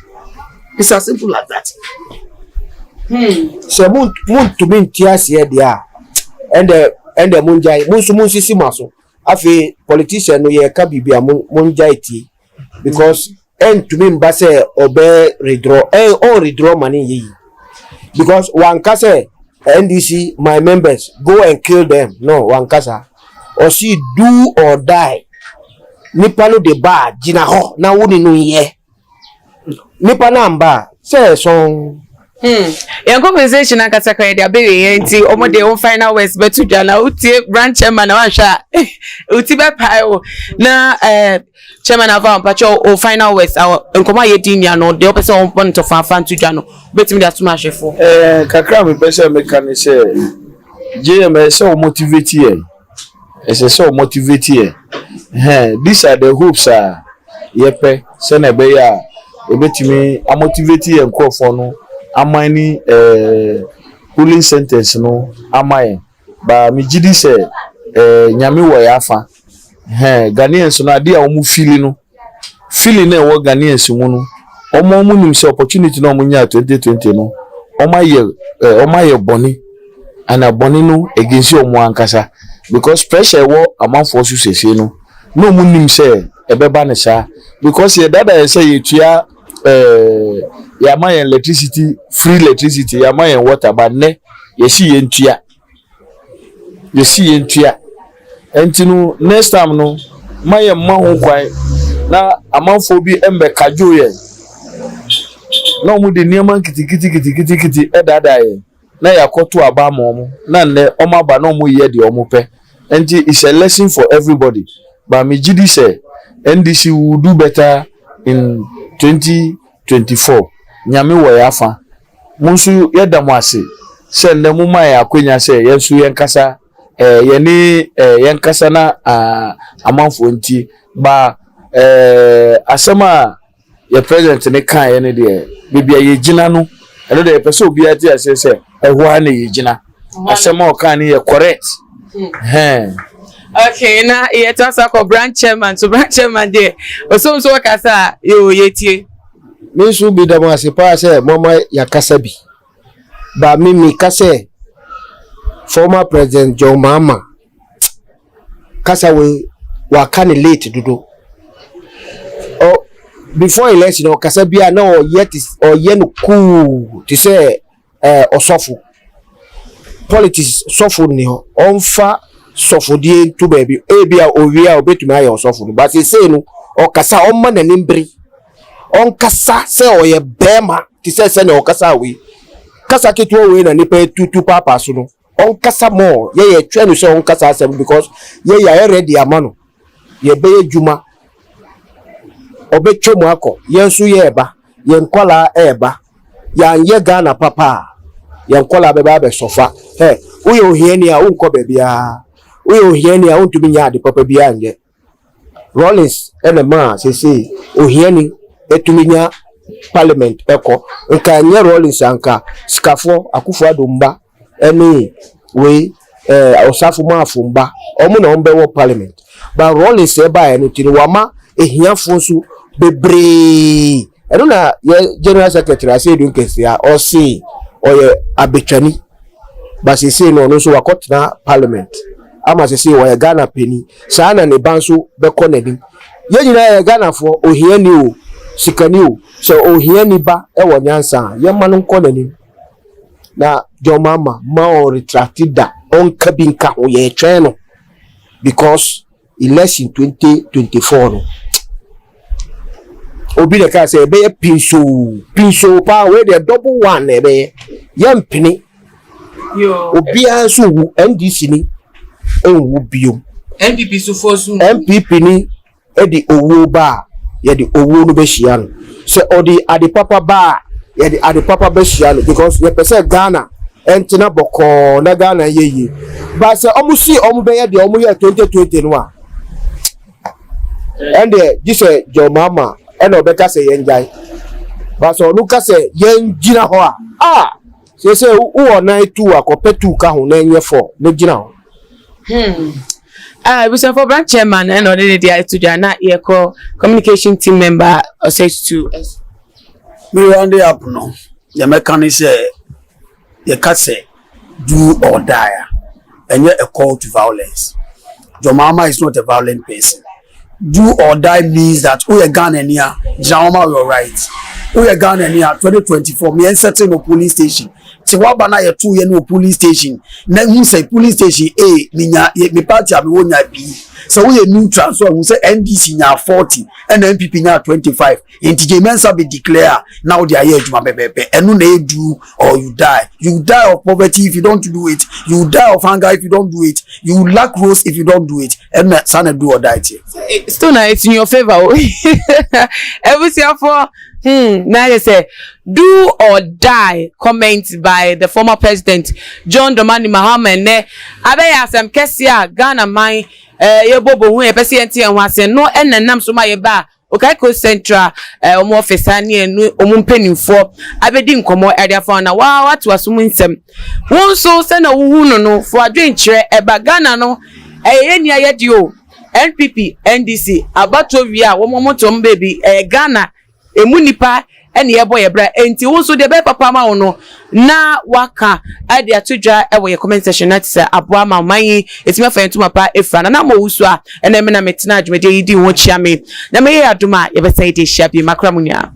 It's as simple as that. So mun to be tias here there and the munjai mun sisi maso afi politician no ye ka bibia munjai ti because and to me mbase obe redraw on redraw money yi because one kase NDC my members go and kill them no one kasa or see do or die nipa no de ba jina ho na woni no ye nipa na mba say so your conversation akata kwa dia be ye nti omo de on final words betu jana utie branch chairman na sha uti be pai o na chairman ava pacho o final words nkoma ye dinia no de opese on point of fan to jano betimi da tuma chefo kakra me pese me kan say JM say o motivate here so motivate here these are the hopes yepe say na be ya ebetimi a motivate here nkofo no amani polling sentence no amaye ba mi gidi se nyame wo yafa Ghanaians no ade a omu feeling na wo Ghanaians mu no omo nim se opportunity no omunya 2020 no omaye boni ana boni no against omu ankasa because pressure wo amanfo so sese no no omu nim se ebeba ne sa because ye dada say yetua yama electricity free electricity yama water but ne yesi yentua entinu next time no maye mahu kwai na amanfo bi embe kajo ye na mu de niam kiti edada ye na yakoto aba mo na ne omaba na mu ye de omupe enti it's a lesson for everybody but me gidi say NDC will do better in 2024 nyame wo yafa munsu yedam ase se ndemu ma ya akonya se yesu yenkasa yenkasa na amanfo nti ba asema ye president ne kan ye ne de bibia ye gina no eno de pese obi ati ase se ehwa na ye gina asema o kan ye correct okay na ye tasa ko branch chairman there so kasa yo yetie me so bi da mo ase pa se mama ya kasa bi ba mimi kase former president John Mahama kasa we wa kan late dudu oh before election kasa bia na o ye no cool to say osofu politics sofu ni ho onfa sofu die to baby e bia owia obetumi aye osofu but say no o kasa o ma nanimbre on kasa se o ye bema to say na o kasa we kasa keto we na nipa tutu papa so no on kasa more ye twa no say on kasa asem because ye ya ready amano ye be juma obetwemu akọ yensu ye eba ye nkola eba ya nye Ghana papa ye nkola beba be sofa uye ohiani a unko bebia uye ohiani a untumi nya de papa bia nje Rollins enema sese ohiani etumi nya parliament eko nka nye Rollins anka skafo akufo adomba eni we osafu mafumba omu na ombe wo parliament ba Rollins eba eni tiri wama ehiafo nso bebre eno na ye general secretary ase edun kesia o se oye abetwani ba se se no so wakotna parliament ama se se oye Ghana peni sana ne banso beko nadim ye nyina ye Ghana fo ohiani o sikani o so ohiani ba e wo nyansa ye ma no nko nanim na jomama ma o retracted on kabinka ho ye twen no because election 2024 no obi de ka say be pinso pa we the double one e be yampini yo obi anso wu NDC ni enwu biom NPP so fosu MPP ni e di owo ba ye di owo no be hia no se odi ade papa ba ye di ade papa be hia no because ye pese Ghana entina boko na Ghana yeyi ba se omusi omubeye de omuye 2020 no a ende gise jo mama eno beka se yenjai ba so no ka se yenjina ho a se wo na etu akopetu ka ho na enye fo no gina ho we say for branch chairman and already there to Jana Eco communication team member or says to us. Me round the up no. The mechanic say you can say do or die. And yet a call to violence. Your mama is not a violent person. Do or die means that we are Ghanaian here, Jama, you're right. We are Ghanaian here 2024. Me and certain no police station. Tiwaba na ya 2 year no police station. Na who say police station A, me party abi wonya B. So we a neutral, so who say NDC nya 40 and MPP nya 25. Intije mensa be declare now they are here juma bebe. Enu na do or you die. You die of poverty if you don't do it. You die of hunger if you don't do it. You lack rose if you don't do it. And sana do or die. Still now it's in your favor. Every year for now you say do or die comment by the former president John Dramani Mahama ne abeya asem kesia Ghana man ye bobo hu e pese enti en wase no enenam so ma ye ba Okaiko Central omo office ani enu omo mpanimfo abedi nkomo area for na wa watu asum nsem won so se na wuhu no for adwenkyere eba Ghana no eni ayedi o NPP NDC abato wi a wo momotom baby Ghana emunipa ene yebo yebra enti wo so de be papa ma wo no na waka ade atodwa e wo ye comment section na tse aboa ma man etime fa entuma pa efra na mo wusu a ene me na metena adwumede yidi wo chia me na me ye aduma ye be sai de hia bi makra munya.